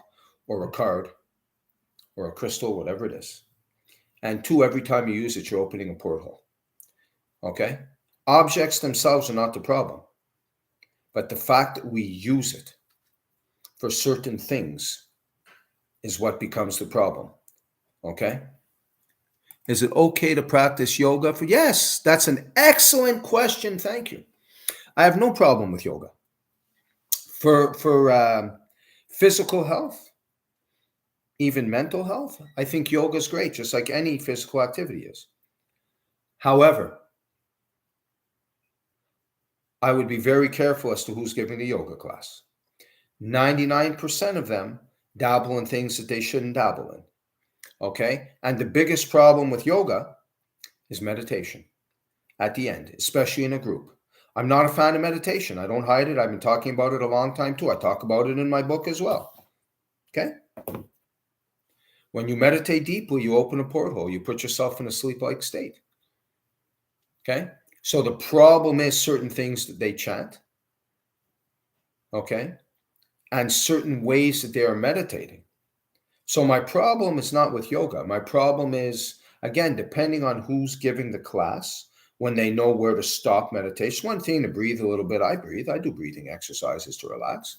or a card or a crystal, whatever it is. And two, every time you use it, you're opening a porthole. Okay? Objects themselves are not the problem. But the fact that we use it for certain things is what becomes the problem. Okay? Is it okay to practice yoga? Yes, that's an excellent question. Thank you. I have no problem with yoga. For physical health, even mental health, I think yoga is great, just like any physical activity is. However, I would be very careful as to who's giving the yoga class. 99% of them dabble in things that they shouldn't dabble in. Okay? And the biggest problem with yoga is meditation at the end, especially in a group. I'm not a fan of meditation. I don't hide it. I've been talking about it a long time too. I talk about it in my book as well. Okay? When you meditate deeply, you open a porthole. You put yourself in a sleep-like state. Okay? So the problem is certain things that they chant. Okay? And certain ways that they are meditating. So my problem is not with yoga. My problem is, again, depending on who's giving the class, when they know where to stop meditation. One thing to breathe a little bit. I breathe. I do breathing exercises to relax.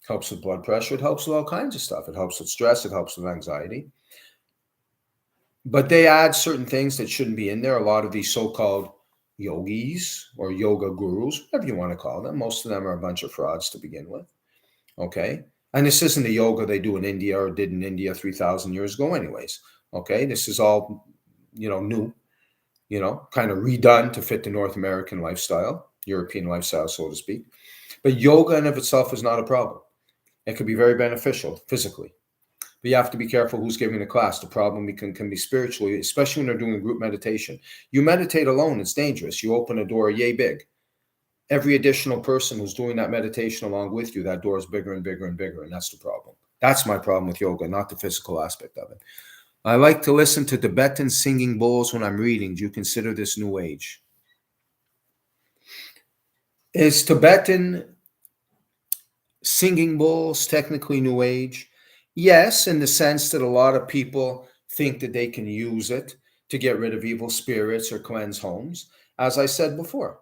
Helps with blood pressure. It helps with all kinds of stuff. It helps with stress. It helps with anxiety. But they add certain things that shouldn't be in there. A lot of these so-called yogis or yoga gurus, whatever you want to call them, most of them are a bunch of frauds to begin with. Okay? And this isn't the yoga they do in India or did in India 3,000 years ago anyways. Okay? This is all, new, kind of redone to fit the North American lifestyle, European lifestyle, so to speak. But yoga in of itself is not a problem. It can be very beneficial physically. But you have to be careful who's giving the class. The problem can be spiritually, especially when they're doing group meditation. You meditate alone, it's dangerous. You open a door yay big. Every additional person who's doing that meditation along with you, that door is bigger and bigger and bigger, and that's the problem. That's my problem with yoga, not the physical aspect of it. I like to listen to Tibetan singing bowls when I'm reading. Do you consider this New Age? Is Tibetan singing bowls technically New Age? Yes, in the sense that a lot of people think that they can use it to get rid of evil spirits or cleanse homes. As I said before,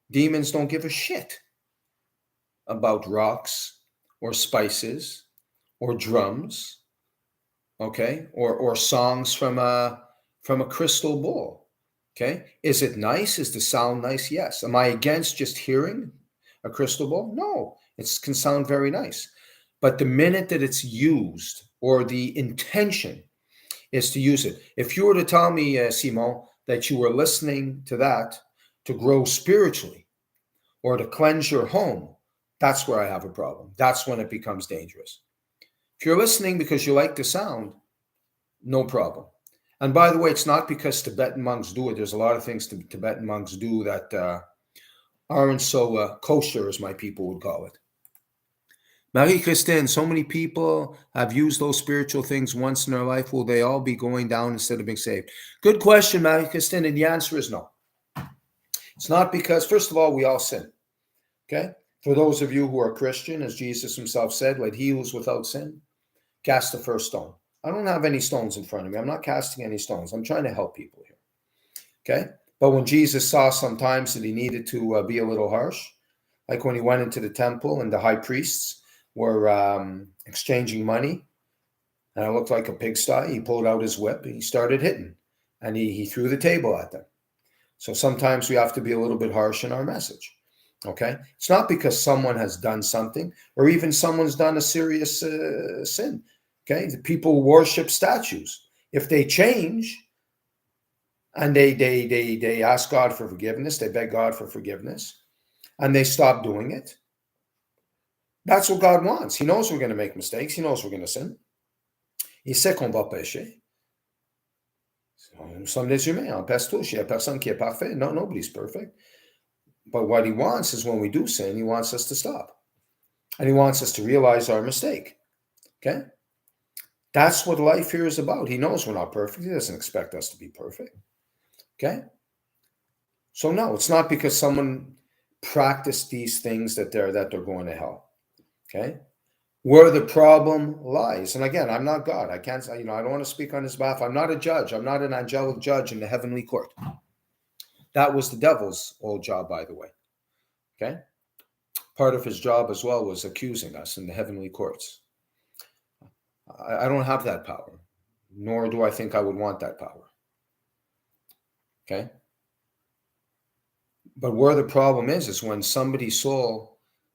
demons don't give a shit about rocks or spices or drums, okay, or songs from a crystal bowl. Okay, is it nice? Is the sound nice? Yes. Am I against just hearing a crystal bowl? No, it can sound very nice. But the minute that it's used, or the intention is to use it. If you were to tell me, Simon, that you were listening to that to grow spiritually or to cleanse your home, that's where I have a problem. That's when it becomes dangerous. If you're listening because you like the sound, no problem. And by the way, it's not because Tibetan monks do it. There's a lot of things Tibetan monks do that aren't so kosher, as my people would call it. Marie-Christine, so many people have used those spiritual things once in their life. Will they all be going down instead of being saved? Good question, Marie-Christine, and the answer is no. It's not because, first of all, we all sin. Okay? For those of you who are Christian, as Jesus himself said, let he who is without sin cast the first stone. I don't have any stones in front of me. I'm not casting any stones. I'm trying to help people here. Okay? But when Jesus saw sometimes that he needed to be a little harsh, like when he went into the temple and the high priests were exchanging money, and it looked like a pigsty, he pulled out his whip and he started hitting, and he threw the table at them. So sometimes we have to be a little bit harsh in our message. Okay? It's not because someone has done something, or even someone's done a serious sin. Okay? The people worship statues. If they change and they ask God for forgiveness, they beg God for forgiveness, and they stop doing it, that's what God wants. He knows we're going to make mistakes. He knows we're going to sin. Il sait qu'on va pécher. Nous sommes des humains. On pèse tous. Il n'y a personne qui est parfait. No, nobody's perfect. But what he wants is when we do sin, he wants us to stop. And he wants us to realize our mistake. Okay? That's what life here is about. He knows we're not perfect. He doesn't expect us to be perfect. Okay? So no, it's not because someone practiced these things that they're going to hell. Okay? Where the problem lies. And again, I'm not God. I can't, I don't want to speak on his behalf. I'm not a judge. I'm not an angelic judge in the heavenly court. That was the devil's old job, by the way. Okay? Part of his job as well was accusing us in the heavenly courts. I don't have that power, nor do I think I would want that power. Okay? But where the problem is when somebody's soul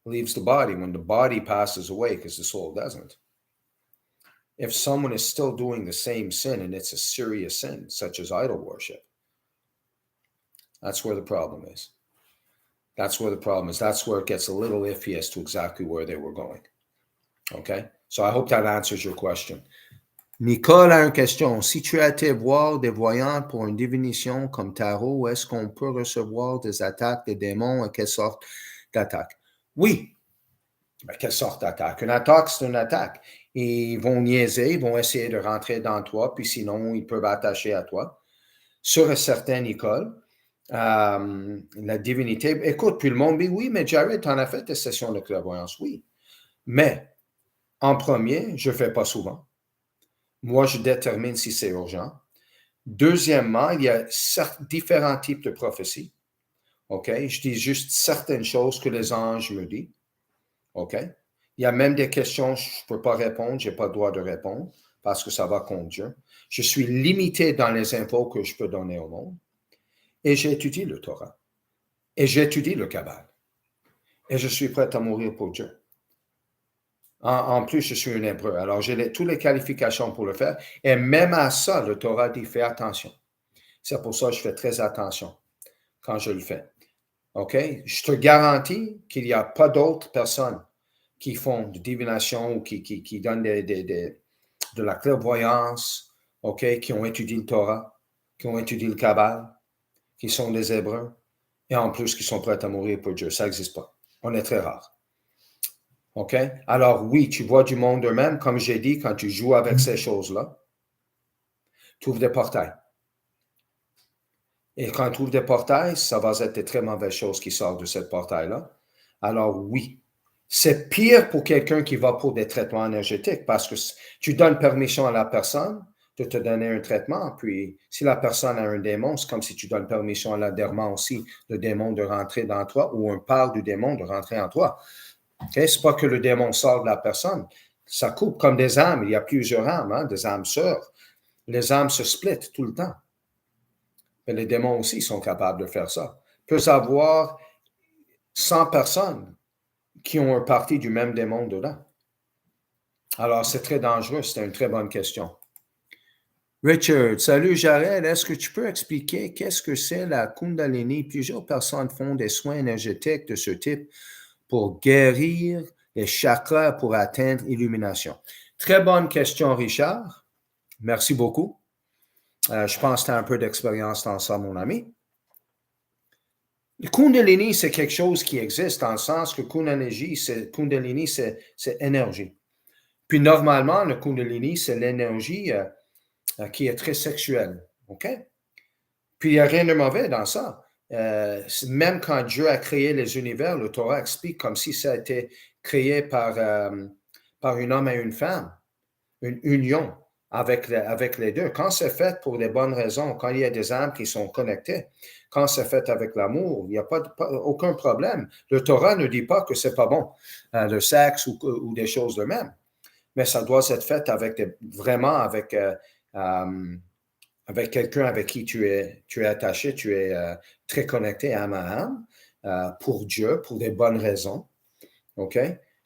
leaves the body, when the body passes away, because the soul doesn't. If someone is still doing the same sin, and it's a serious sin, such as idol worship, that's where the problem is. That's where the problem is. That's where it gets a little iffy as to exactly where they were going. Okay? So I hope that answers your question. Nicole a une question. Si tu as été voir des voyants pour une divination comme tarot, est-ce qu'on peut recevoir des attaques de démons et quelle sorte d'attaque? Oui. Mais quelle sorte d'attaque? Une attaque, c'est une attaque. Ils vont niaiser, ils vont essayer de rentrer dans toi, puis sinon, ils peuvent attacher à toi. Sur un certain Nicole, la divinité, écoute, puis le monde dit, oui, mais Jared, t'en as fait des sessions de clairvoyance, oui. Mais, en premier, je ne fais pas souvent. Moi, je détermine si c'est urgent. Deuxièmement, il y a différents types de prophéties. OK? Je dis juste certaines choses que les anges me disent. OK? Il y a même des questions que je ne peux pas répondre, je n'ai pas le droit de répondre parce que ça va contre Dieu. Je suis limité dans les infos que je peux donner au monde. Et j'étudie le Torah. Et j'étudie le Kabbal. Et je suis prêt à mourir pour Dieu. En plus, je suis un hébreu. Alors, j'ai toutes les qualifications pour le faire. Et même à ça, le Torah dit, fais attention. C'est pour ça que je fais très attention quand je le fais. OK? Je te garantis qu'il n'y a pas d'autres personnes qui font de divination ou qui donnent de la clairvoyance, OK? Qui ont étudié le Torah, qui ont étudié le Kabbal, qui sont des hébreux, et en plus qui sont prêts à mourir pour Dieu. Ça n'existe pas. On est très rares. OK? Alors oui, tu vois du monde eux-mêmes, comme j'ai dit, quand tu joues avec ces choses-là, tu ouvres des portails. Et quand on trouve des portails, ça va être de très mauvaises choses qui sortent de cette portail-là. Alors oui, c'est pire pour quelqu'un qui va pour des traitements énergétiques parce que tu donnes permission à la personne de te donner un traitement. Puis si la personne a un démon, c'est comme si tu donnes permission à l'adhérent aussi, le démon de rentrer dans toi ou un part du démon de rentrer en toi. Okay? C'est pas que le démon sort de la personne. Ça coupe comme des âmes. Il y a plusieurs âmes, hein, des âmes sœurs. Les âmes se splittent tout le temps. Mais les démons aussi sont capables de faire ça. Il peut y avoir 100 personnes qui ont un parti du même démon dedans. Alors, c'est très dangereux. C'est une très bonne question. Richard, salut Jared. Est-ce que tu peux expliquer qu'est-ce que c'est la Kundalini? Plusieurs personnes font des soins énergétiques de ce type pour guérir les chakras pour atteindre l'illumination. Très bonne question, Richard. Merci beaucoup. Je pense que tu as un peu d'expérience dans ça, mon ami. Le Kundalini, c'est quelque chose qui existe dans le sens que Kundalini, c'est énergie. Puis normalement, le Kundalini, c'est l'énergie qui est très sexuelle. OK? Puis il n'y a rien de mauvais dans ça. Même quand Dieu a créé les univers, le Torah explique comme si ça a été créé par un homme et une femme, une union avec les deux. Quand c'est fait pour les bonnes raisons, quand il y a des âmes qui sont connectées, quand c'est fait avec l'amour, il n'y a aucun problème. Le Torah ne dit pas que c'est pas bon, le sexe ou des choses de même. Mais ça doit être fait vraiment avec quelqu'un avec qui tu es attaché, tu es très connecté âme à âme, pour Dieu, pour des bonnes raisons. OK?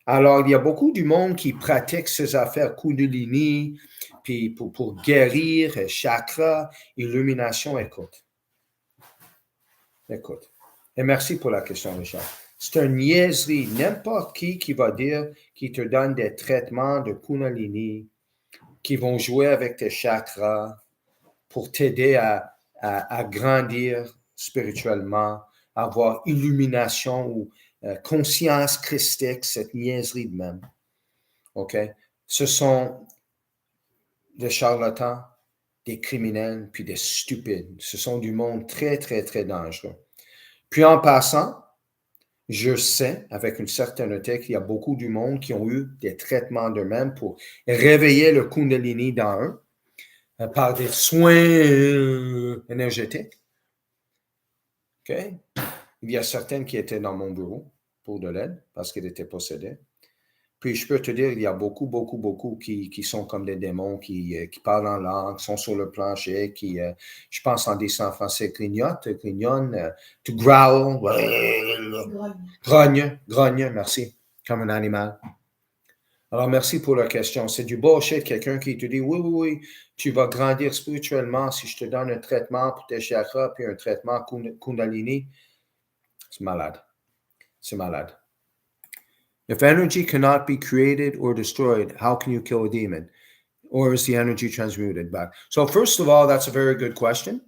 Alors, il y a beaucoup du monde qui pratique ces affaires Kundalini, puis pour guérir, chakra, illumination. Écoute. Et merci pour la question, Richard. C'est une niaiserie. N'importe qui va dire qu'il te donne des traitements de Kundalini, qui vont jouer avec tes chakras pour t'aider à grandir spirituellement, avoir illumination ou conscience christique, cette niaiserie de même. OK? Ce sont des charlatans, des criminels, puis des stupides. Ce sont du monde très, très, très dangereux. Puis en passant, je sais avec une certaineté qu'il y a beaucoup du monde qui ont eu des traitements d'eux-mêmes pour réveiller le Kundalini dans eux par des soins énergétiques. OK? Il y a certaines qui étaient dans mon bureau pour de l'aide parce qu'elles étaient possédées. Puis je peux te dire, il y a beaucoup qui sont comme des démons, qui parlent en langue, qui sont sur le plancher, qui, je pense en disant en français, grignonnent, to growl, grogne, merci, comme un animal. Alors, merci pour la question. C'est du bullshit, quelqu'un qui te dit, oui, tu vas grandir spirituellement si je te donne un traitement pour tes chakras, puis un traitement Kundalini. C'est malade. If energy cannot be created or destroyed, how can you kill a demon? Or is the energy transmuted back? So first of all, that's a very good question,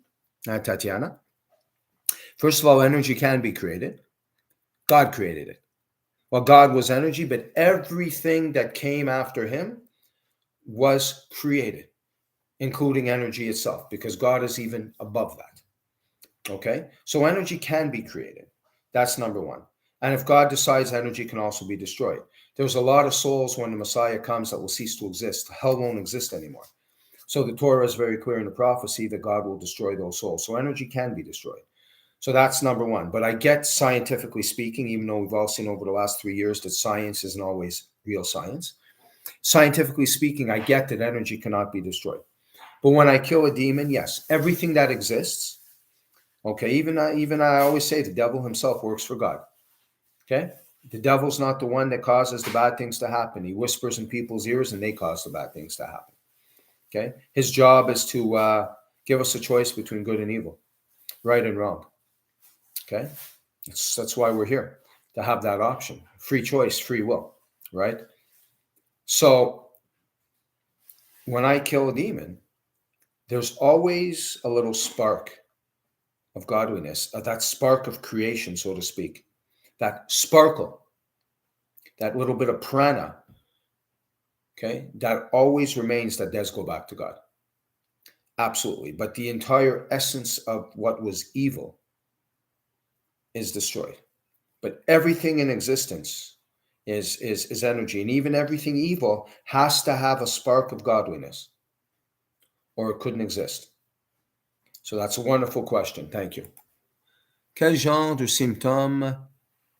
Tatiana. First of all, energy can be created. God created it. Well, God was energy, but everything that came after him was created, including energy itself, because God is even above that. Okay? So energy can be created. That's number one. And if God decides, energy can also be destroyed. There's a lot of souls when the Messiah comes that will cease to exist. Hell won't exist anymore. So the Torah is very clear in the prophecy that God will destroy those souls. So energy can be destroyed. So that's number one. But I get, scientifically speaking, even though we've all seen over the last 3 years that science isn't always real science. Scientifically speaking, I get that energy cannot be destroyed. But when I kill a demon, yes, everything that exists, okay, even I always say the devil himself works for God. Okay? The devil's not the one that causes the bad things to happen. He whispers in people's ears and they cause the bad things to happen. Okay? His job is to give us a choice between good and evil, right and wrong. Okay? That's why we're here, to have that option. Free choice, free will, right? So when I kill a demon, there's always a little spark of godliness, that spark of creation, so to speak. That sparkle, that little bit of prana, okay, that always remains, that does go back to God. Absolutely. But the entire essence of what was evil is destroyed. But everything in existence is energy. And even everything evil has to have a spark of godliness, or it couldn't exist. So that's a wonderful question. Thank you. Quel genre de symptômes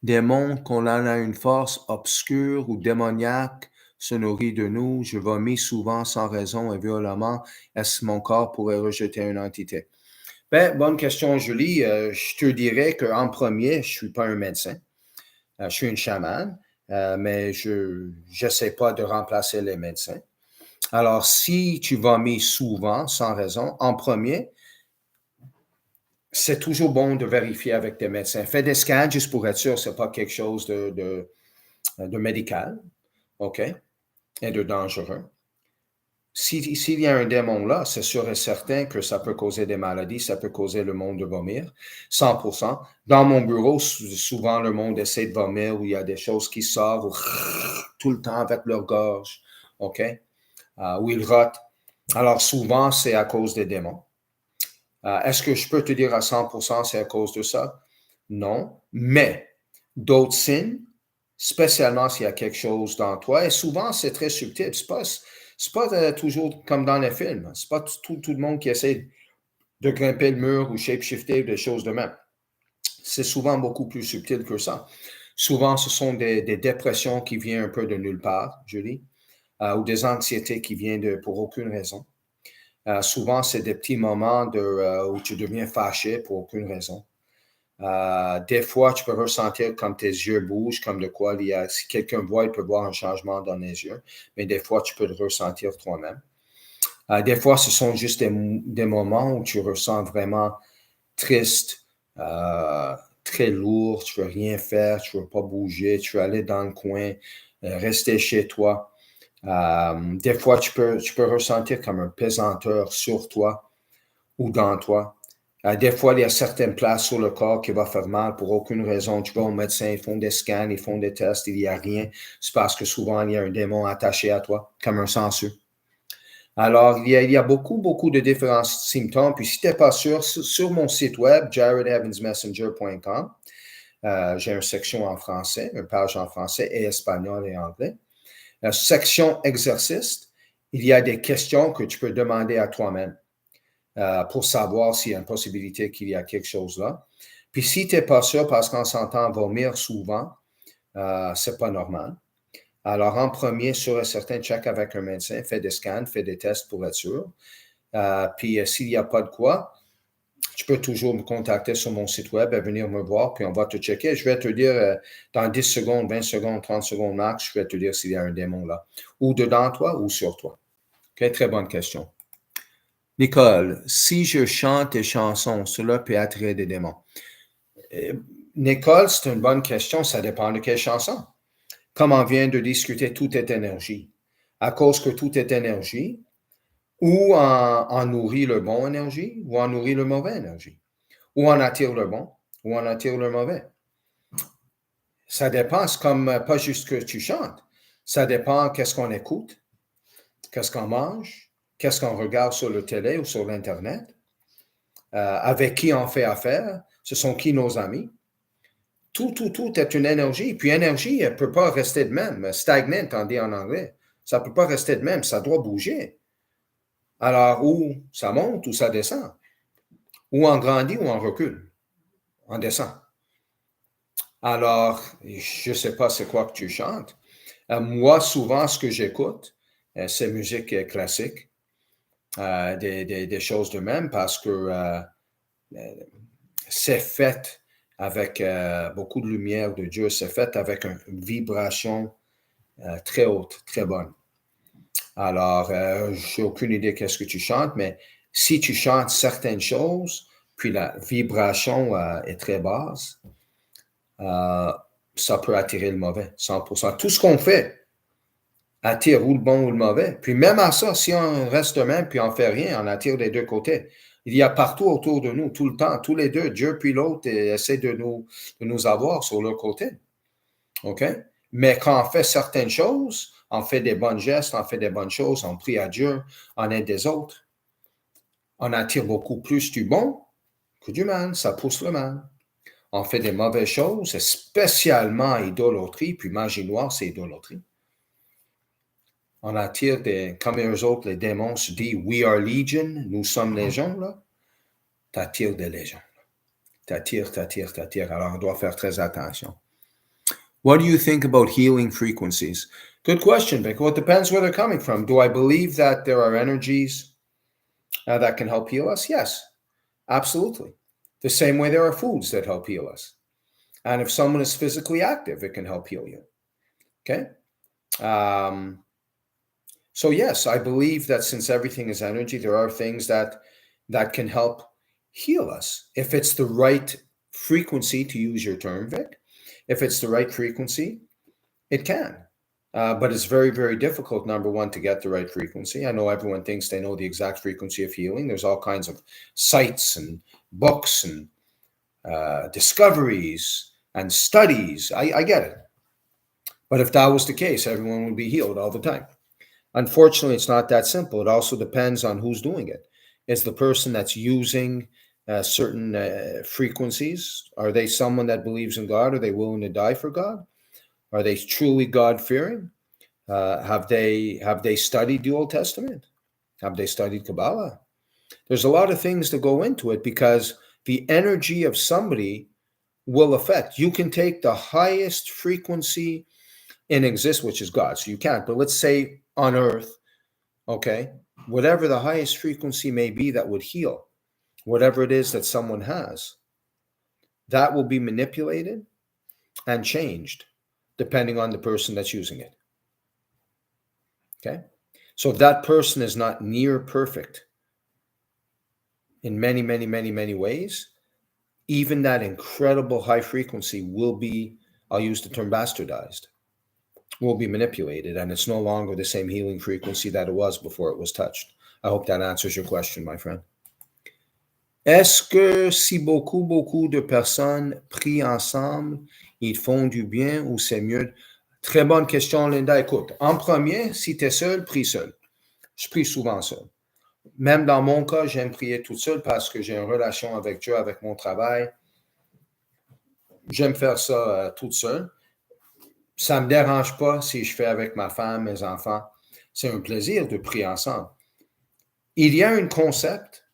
démontrent qu'on a une force obscure ou démoniaque se nourrit de nous? Je vomis souvent sans raison et violemment. Est-ce mon corps pourrait rejeter une entité? Ben, bonne question, Julie. Je te dirais qu'en premier, je ne suis pas un médecin. Je suis une chamane, mais je n'essaie pas de remplacer les médecins. Alors, si tu vomis souvent sans raison, en premier, c'est toujours bon de vérifier avec tes médecins. Fais des scans juste pour être sûr que ce n'est pas quelque chose de médical, OK, et de dangereux. S'il y a un démon là, c'est sûr et certain que ça peut causer des maladies, ça peut causer le monde de vomir, 100%. Dans mon bureau, souvent le monde essaie de vomir, où il y a des choses qui sortent tout le temps avec leur gorge, OK, où ils rotent. Alors souvent, c'est à cause des démons. Est-ce que je peux te dire à 100% c'est à cause de ça? Non, mais d'autres signes, spécialement s'il y a quelque chose dans toi, et souvent c'est très subtil, c'est pas toujours comme dans les films, c'est pas tout le monde qui essaie de grimper le mur ou shape-shifter, des choses de même. C'est souvent beaucoup plus subtil que ça. Souvent, ce sont des dépressions qui viennent un peu de nulle part, Julie, ou des anxiétés qui viennent pour aucune raison. Souvent, c'est des petits moments où tu deviens fâché pour aucune raison. Des fois, tu peux ressentir comme tes yeux bougent, comme de quoi si quelqu'un voit, il peut voir un changement dans les yeux, mais des fois, tu peux le ressentir toi-même. Des fois, ce sont juste des moments où tu ressens vraiment triste, très lourd, tu ne veux rien faire, tu ne veux pas bouger, tu veux aller dans le coin, rester chez toi. Des fois, tu peux ressentir comme une pesanteur sur toi ou dans toi. Des fois, il y a certaines places sur le corps qui vont faire mal pour aucune raison. Tu vas au médecin, ils font des scans, ils font des tests, il n'y a rien. C'est parce que souvent, il y a un démon attaché à toi, comme un sensu. Alors, il y a beaucoup de différents symptômes. Puis, si tu n'es pas sûr, sur mon site web, jaredevansmessenger.com, j'ai une section en français, une page en français et espagnol et anglais. Section exorciste, il y a des questions que tu peux demander à toi-même pour savoir s'il y a une possibilité qu'il y a quelque chose là. Puis si tu n'es pas sûr, parce qu'on s'entend vomir souvent, c'est pas normal. Alors en premier, sûr et certain, check avec un médecin, fais des scans, fais des tests pour être sûr. Puis s'il n'y a pas de quoi, tu peux toujours me contacter sur mon site web et venir me voir, puis on va te checker. Je vais te dire dans 10 secondes, 20 secondes, 30 secondes max, je vais te dire s'il y a un démon là, ou dedans toi ou sur toi. OK, très bonne question. Nicole, si je chante des chansons, cela peut attirer des démons. Nicole, c'est une bonne question, ça dépend de quelle chanson. Comme on vient de discuter, tout est énergie. À cause que tout est énergie, ou on nourrit le bon énergie, ou on nourrit le mauvais énergie. Ou on attire le bon, ou on attire le mauvais. Ça dépend, c'est comme pas juste que tu chantes. Ça dépend qu'est-ce qu'on écoute, qu'est-ce qu'on mange, qu'est-ce qu'on regarde sur le télé ou sur l'Internet, avec qui on fait affaire, ce sont qui nos amis. Tout est une énergie. Puis énergie, elle ne peut pas rester de même. Stagnant, on dit en anglais. Ça ne peut pas rester de même, ça doit bouger. Alors, ou ça monte ou ça descend. Ou on grandit ou on recule. On descend. Alors, je ne sais pas c'est quoi que tu chantes. Moi, souvent, ce que j'écoute, c'est musique classique, des choses de même, parce que c'est fait avec beaucoup de lumière de Dieu, c'est fait avec une vibration très haute, très bonne. Alors, j'ai aucune idée qu'est-ce que tu chantes, mais si tu chantes certaines choses, puis la vibration est très basse, ça peut attirer le mauvais, 100%. Tout ce qu'on fait attire ou le bon ou le mauvais. Puis même à ça, si on reste de même puis on ne fait rien, on attire des deux côtés. Il y a partout autour de nous, tout le temps, tous les deux, Dieu puis l'autre essaient de nous avoir sur leur côté. OK? Mais quand on fait certaines choses, on fait des bons gestes, on fait des bonnes choses, on prie à Dieu, on aide des autres, On attire beaucoup plus du bon que du mal. Ça pousse le mal. On fait des mauvaises choses, spécialement idolatry, puis magie noire, c'est idolatry. On attire comme eux autres, les démons se disent « We are legion », nous sommes légion, là. T'attires des légions. T'attires. Alors, on doit faire très attention. What do you think about healing frequencies? Good question, Vic. Well, it depends where they're coming from. Do I believe that there are energies that can help heal us? Yes, absolutely. The same way there are foods that help heal us. And if someone is physically active, it can help heal you. Okay? So yes, I believe that since everything is energy, there are things that can help heal us. If it's the right frequency, to use your term, Vic, if it's the right frequency, it can. But it's very, very difficult, number one, to get the right frequency. I know everyone thinks they know the exact frequency of healing. There's all kinds of sites and books and discoveries and studies. I get it. But if that was the case, everyone would be healed all the time. Unfortunately, it's not that simple. It also depends on who's doing it. Is the person that's using certain frequencies, are they someone that believes in God? Are they willing to die for God? Are they truly God-fearing? Have they studied the Old Testament? Have they studied Kabbalah? There's a lot of things that go into it because the energy of somebody will affect. You can take the highest frequency in existence, which is God. So you can't. But let's say on Earth, okay, whatever the highest frequency may be that would heal, whatever it is that someone has, that will be manipulated and changed depending on the person that's using it. Okay? So if that person is not near perfect in many, many, many, many ways, even that incredible high frequency will be, I'll use the term bastardized, will be manipulated, and it's no longer the same healing frequency that it was before it was touched. I hope that answers your question, my friend. Est-ce que si beaucoup de personnes prient ensemble, ils font du bien ou c'est mieux? Très bonne question, Linda. Écoute, en premier, si tu es seul, prie seul. Je prie souvent seul. Même dans mon cas, j'aime prier toute seule parce que j'ai une relation avec Dieu, avec mon travail. J'aime faire ça toute seule. Ça ne me dérange pas si je fais avec ma femme, mes enfants. C'est un plaisir de prier ensemble. Il y a un concept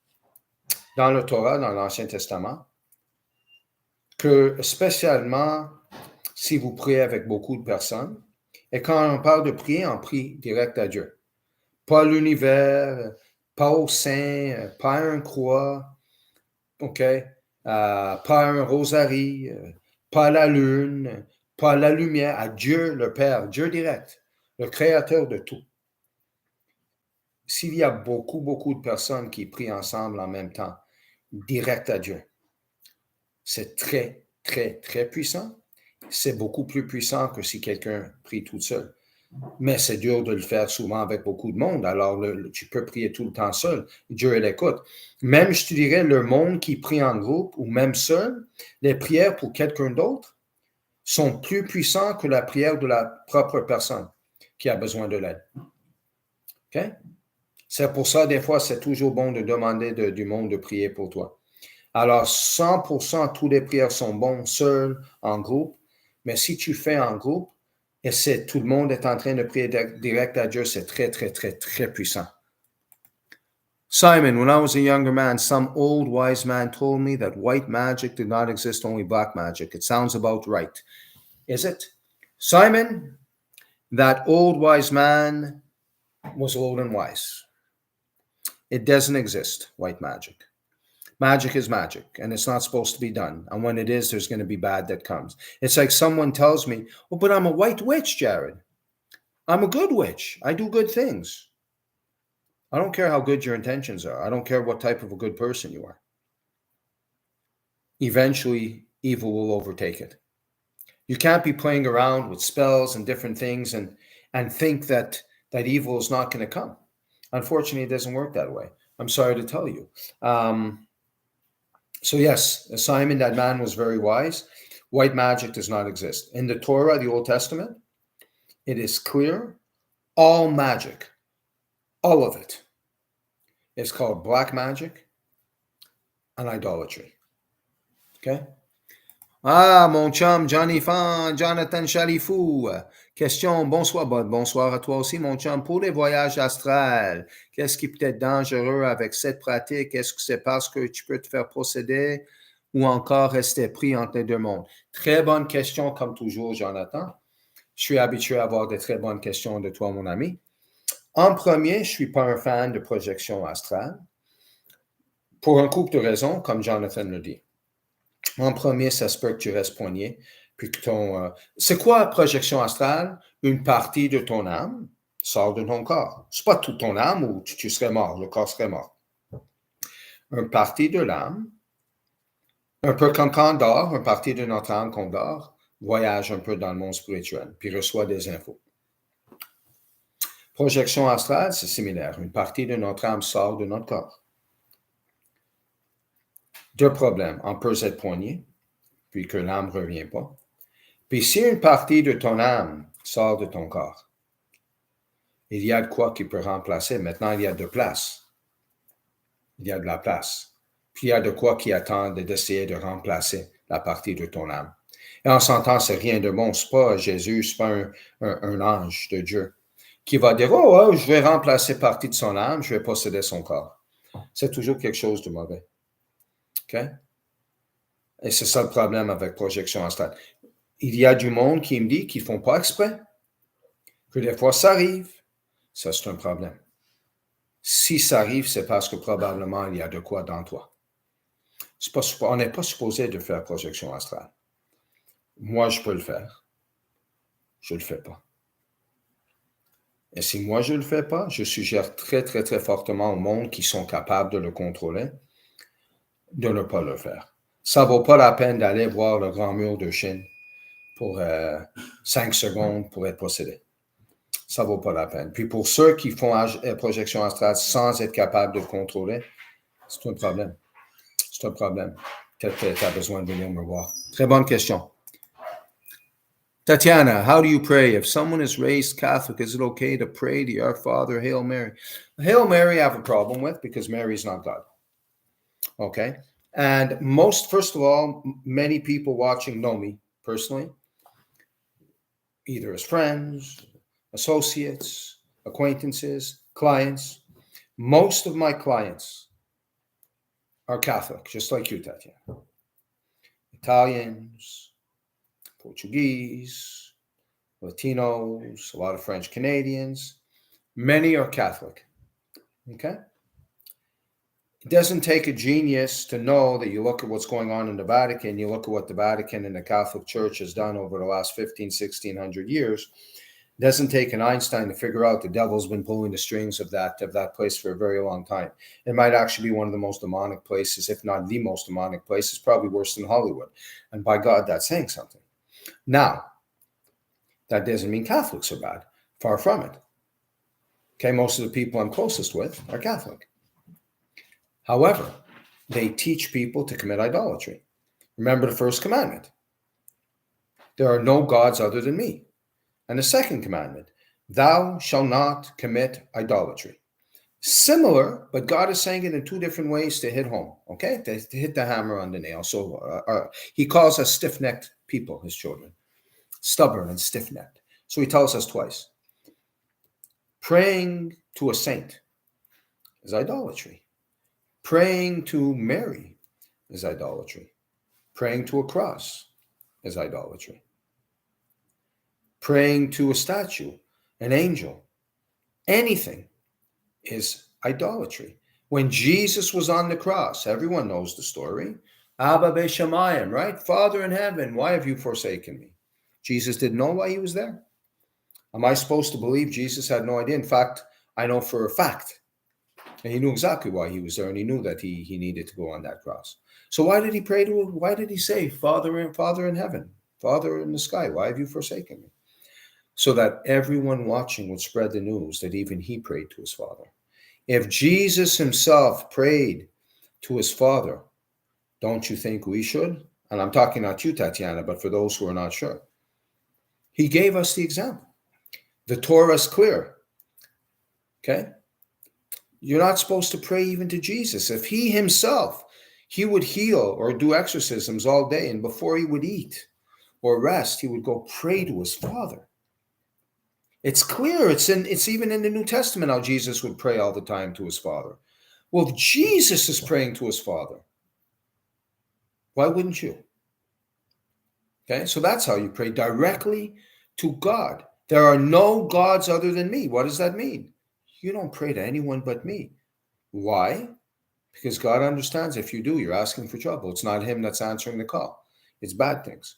dans le Torah, dans l'Ancien Testament, que spécialement si vous priez avec beaucoup de personnes, et quand on parle de prier, on prie direct à Dieu. Pas l'univers, pas au sein, pas un croix, OK? Pas un rosary, pas la lune, pas la lumière, à Dieu le Père, Dieu direct, le créateur de tout. S'il y a beaucoup de personnes qui prient ensemble en même temps, direct à Dieu, c'est très, très, très puissant. C'est beaucoup plus puissant que si quelqu'un prie tout seul. Mais c'est dur de le faire souvent avec beaucoup de monde. Alors, tu peux prier tout le temps seul. Dieu l'écoute. Même, je te dirais, le monde qui prie en groupe ou même seul, les prières pour quelqu'un d'autre sont plus puissants que la prière de la propre personne qui a besoin de l'aide. OK? C'est pour ça, des fois, c'est toujours bon de demander du monde de prier pour toi. Alors, 100%, toutes les prières sont bonnes, seul, en groupe. Mais si tu fais en groupe, et tout le monde est en train de prier direct à Dieu, c'est très, très, très, très puissant. Simon, when I was a younger man, some old wise man told me that white magic did not exist, only black magic. It sounds about right. Is it? Simon, that old wise man was old and wise. It doesn't exist, white magic. Magic is magic, and it's not supposed to be done. And when it is, there's going to be bad that comes. It's like someone tells me, oh, but I'm a white witch, Jared. I'm a good witch. I do good things. I don't care how good your intentions are. I don't care what type of a good person you are. Eventually, evil will overtake it. You can't be playing around with spells and different things and think that evil is not going to come. Unfortunately, it doesn't work that way. I'm sorry to tell you. So yes, Simon, that man was very wise. White magic does not exist. In the Torah, the Old Testament, it is clear, all magic, all of it, is called black magic and idolatry. Okay? Ah, mon chum, Jonathan Chalifou. Question, bonsoir, bonsoir à toi aussi, mon chum. Pour les voyages astrales, qu'est-ce qui peut être dangereux avec cette pratique? Est-ce que c'est parce que tu peux te faire posséder ou encore rester pris entre les deux mondes? Très bonne question, comme toujours, Jonathan. Je suis habitué à avoir de très bonnes questions de toi, mon ami. En premier, je ne suis pas un fan de projection astrale. Pour un couple de raisons, comme Jonathan le dit. En premier, ça se peut que tu restes poigné, puis que ton... c'est quoi projection astrale? Une partie de ton âme sort de ton corps. C'est pas toute ton âme ou tu serais mort, le corps serait mort. Une partie de l'âme, un peu comme quand on dort, une partie de notre âme qu'on dort, voyage un peu dans le monde spirituel, puis reçoit des infos. Projection astrale, c'est similaire. Une partie de notre âme sort de notre corps. Deux problèmes. On peut être poigné, puis que l'âme ne revient pas. Puis si une partie de ton âme sort de ton corps, il y a de quoi qui peut remplacer. Maintenant, il y a de place. Il y a de la place. Puis il y a de quoi qui attend d'essayer de remplacer la partie de ton âme. Et on s'entend, c'est rien de bon. C'est pas Jésus, c'est pas un ange de Dieu qui va dire, oh, je vais remplacer partie de son âme, je vais posséder son corps. C'est toujours quelque chose de mauvais. OK? Et c'est ça le problème avec projection astrale. Il y a du monde qui me dit qu'ils ne font pas exprès, que des fois ça arrive. Ça, c'est un problème. Si ça arrive, c'est parce que probablement il y a de quoi dans toi. On n'est pas supposé de faire projection astrale. Moi, je peux le faire. Je ne le fais pas. Et si moi, je ne le fais pas, je suggère très, très, très fortement au monde qui sont capables de le contrôler, de ne pas le faire. Ça ne vaut pas la peine d'aller voir le grand mur de Chine pour 5 secondes pour être possédé. Ça ne vaut pas la peine. Puis pour ceux qui font projection astrale sans être capables de le contrôler, c'est un problème. C'est un problème. Peut-être que tu as besoin de venir me voir. Très bonne question. Tatiana, how do you pray? If someone is raised Catholic, is it okay to pray the Our Father, Hail Mary? Hail Mary I have a problem with because Mary is not God. Okay? And first of all, many people watching know me personally, either as friends, associates, acquaintances, clients. Most of my clients are Catholic, just like you, Tatiana. Italians, Portuguese, Latinos, a lot of French Canadians. Many are Catholic. Okay? It doesn't take a genius to know that you look at what's going on in the Vatican, you look at what the Vatican and the Catholic Church has done over the last 1600 years. It doesn't take an Einstein to figure out the devil's been pulling the strings of that place for a very long time. It might actually be one of the most demonic places, if not the most demonic place. It's probably worse than Hollywood. And by God, that's saying something. Now, that doesn't mean Catholics are bad. Far from it. Okay, most of the people I'm closest with are Catholic. However, they teach people to commit idolatry. Remember the first commandment. There are no gods other than me. And the second commandment, thou shalt not commit idolatry. Similar, but God is saying it in two different ways to hit home, okay? To hit the hammer on the nail. So he calls us stiff-necked people, his children. Stubborn and stiff-necked. So he tells us twice. Praying to a saint is idolatry. Praying to Mary is idolatry. Praying to a cross is idolatry. Praying to a statue, an angel, anything is idolatry. When Jesus was on the cross, everyone knows the story. Abba Beshamayim, right? Father in heaven, why have you forsaken me? Jesus didn't know why he was there. Am I supposed to believe Jesus had no idea? In fact, I know for a fact. And he knew exactly why he was there, and he knew that he needed to go on that cross. So why did he pray to him? Why did he say, Father in heaven, Father in the sky, why have you forsaken me? So that everyone watching would spread the news that even he prayed to his Father. If Jesus himself prayed to his Father, don't you think we should? And I'm talking not you, Tatiana, but for those who are not sure. He gave us the example. The Torah is clear. Okay? You're not supposed to pray even to Jesus. If he himself, he would heal or do exorcisms all day, and before he would eat or rest, he would go pray to his Father. It's clear. It's even in the New Testament how Jesus would pray all the time to his Father. Well, if Jesus is praying to his Father, why wouldn't you? Okay, so that's how you pray, directly to God. There are no gods other than me. What does that mean? You don't pray to anyone but me. Why? Because God understands if you do, you're asking for trouble. It's not him that's answering the call. It's bad things.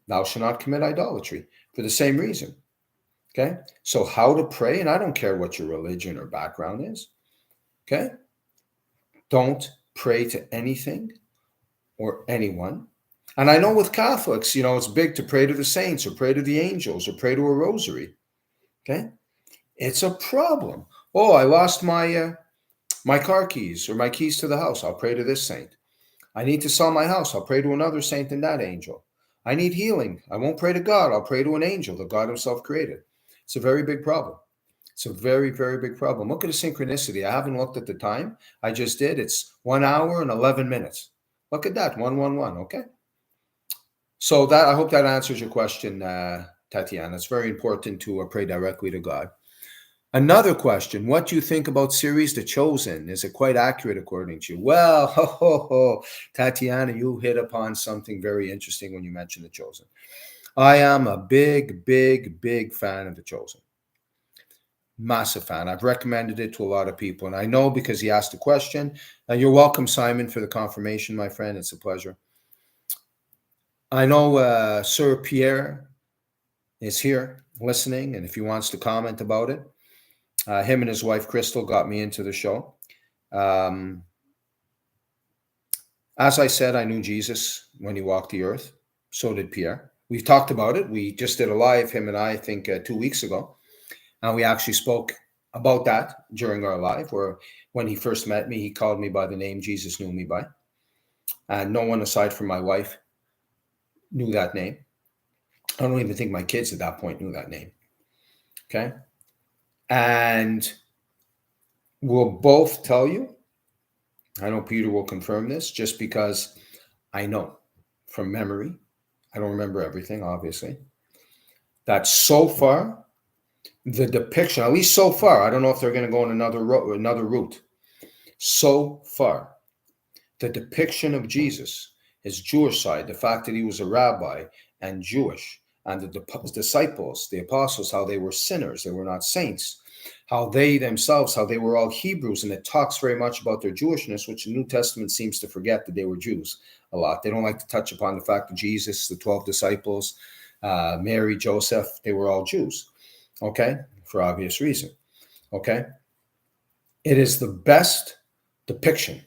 Thou shalt not commit idolatry for the same reason. Okay, so how to pray, and I don't care what your religion or background is. Okay, don't pray to anything or anyone. And I know with Catholics, it's big to pray to the saints or pray to the angels or pray to a rosary. Okay, it's a problem. Oh, I lost my car keys or my keys to the house. I'll pray to this saint. I need to sell my house. I'll pray to another saint and that angel. I need healing. I won't pray to God. I'll pray to an angel that God himself created. It's a very big problem. It's a very, very big problem. Look at the synchronicity. I haven't looked at the time. I just did. It's 1 hour and 11 minutes. Look at that. 111. Okay. So I hope that answers your question, Tatiana. It's very important to pray directly to God. Another question, what do you think about series The Chosen? Is it quite accurate according to you? Well, Tatiana, you hit upon something very interesting when you mentioned The Chosen. I am a big, big, big fan of The Chosen. Massive fan. I've recommended it to a lot of people. And I know because he asked a question. You're welcome, Simon, for the confirmation, my friend. It's a pleasure. I know Sir Pierre is here listening, and if he wants to comment about it, him and his wife, Crystal, got me into the show. As I said, I knew Jesus when he walked the earth. So did Pierre. We've talked about it. We just did a live, him and I think 2 weeks ago. And we actually spoke about that during our live, where when he first met me, he called me by the name Jesus knew me by. And no one aside from my wife knew that name. I don't even think my kids at that point knew that name. Okay. And we'll both tell you, I know Peter will confirm this, just because I know from memory, I don't remember everything, obviously, that so far, the depiction, at least so far, I don't know if they're going to go in another route. So far, the depiction of Jesus, his Jewish side, the fact that he was a rabbi and Jewish, and the disciples, the apostles, how they were sinners, they were not saints, how they themselves, how they were all Hebrews, and it talks very much about their Jewishness, which the New Testament seems to forget that they were Jews a lot. They don't like to touch upon the fact that Jesus, the 12 disciples, Mary, Joseph, they were all Jews, okay, for obvious reason, okay? It is the best depiction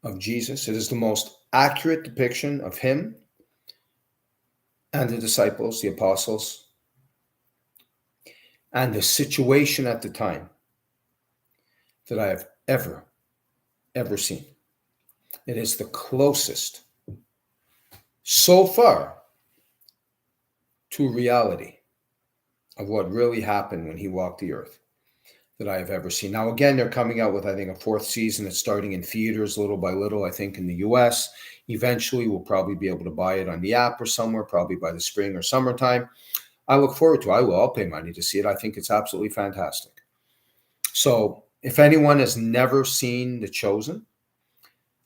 of Jesus. It is the most accurate depiction of him and the disciples, the apostles, and the situation at the time that I have ever seen. It is the closest so far to reality of what really happened when he walked the earth that I have ever seen. Now, again, they're coming out with, I think, a 4th season. It's starting in theaters little by little, I think, in the US. Eventually, we'll probably be able to buy it on the app or somewhere, probably by the spring or summertime. I look forward to it. I'll pay money to see it. I think it's absolutely fantastic. So if anyone has never seen The Chosen,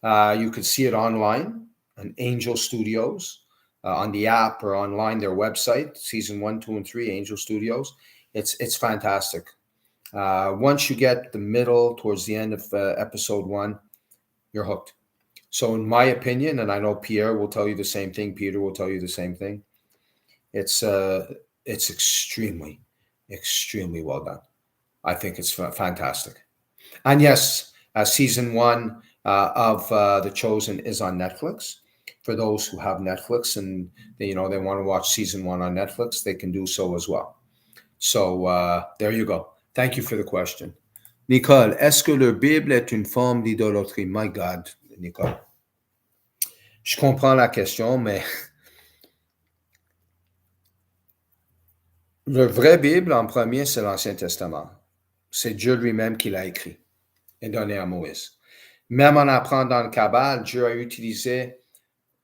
you could see it online on Angel Studios, on the app or online, their website, season 1, 2, and 3, Angel Studios. It's fantastic. Once you get the middle towards the end of episode 1, you're hooked. So in my opinion, and I know Pierre will tell you the same thing, Peter will tell you the same thing, it's extremely, extremely well done. I think it's fantastic. And yes, season 1 of The Chosen is on Netflix. For those who have Netflix and they want to watch season 1 on Netflix, they can do so as well. So there you go. Thank you for the question. Nicole, est-ce que la Bible est une forme d'idolâtrie? My God, Nicole. Je comprends la question, mais le vrai Bible, en premier, c'est l'Ancien Testament. c'est Dieu lui-même qui l'a écrit et donné à Moïse. Même en apprend dans le Kabbale, Dieu a utilisé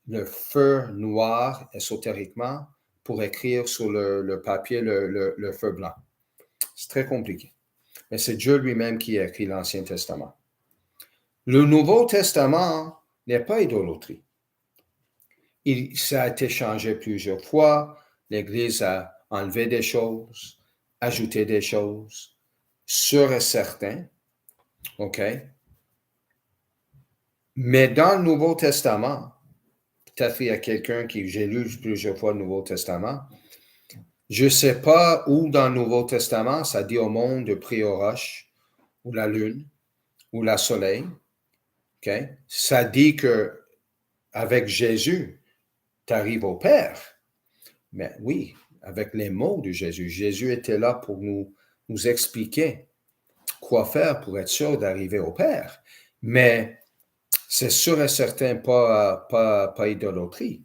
le feu noir, ésotériquement, pour écrire sur le papier le feu blanc. C'est très compliqué. Mais c'est Dieu lui-même qui a écrit l'Ancien Testament. Le Nouveau Testament n'est pas idolâtrie. Ça a été changé plusieurs fois. L'Église a enlevé des choses, ajouté des choses, sûr et certain. OK? Mais dans le Nouveau Testament, peut-être il y a quelqu'un j'ai lu plusieurs fois le Nouveau Testament. Je ne sais pas où dans le Nouveau Testament ça dit au monde de prier aux roches, ou la lune, ou la soleil. Okay? Ça dit que avec Jésus, tu arrives au Père. Mais oui, avec les mots de Jésus. Jésus était là pour nous expliquer quoi faire pour être sûr d'arriver au Père. Mais c'est sûr et certain pas idolâtrie.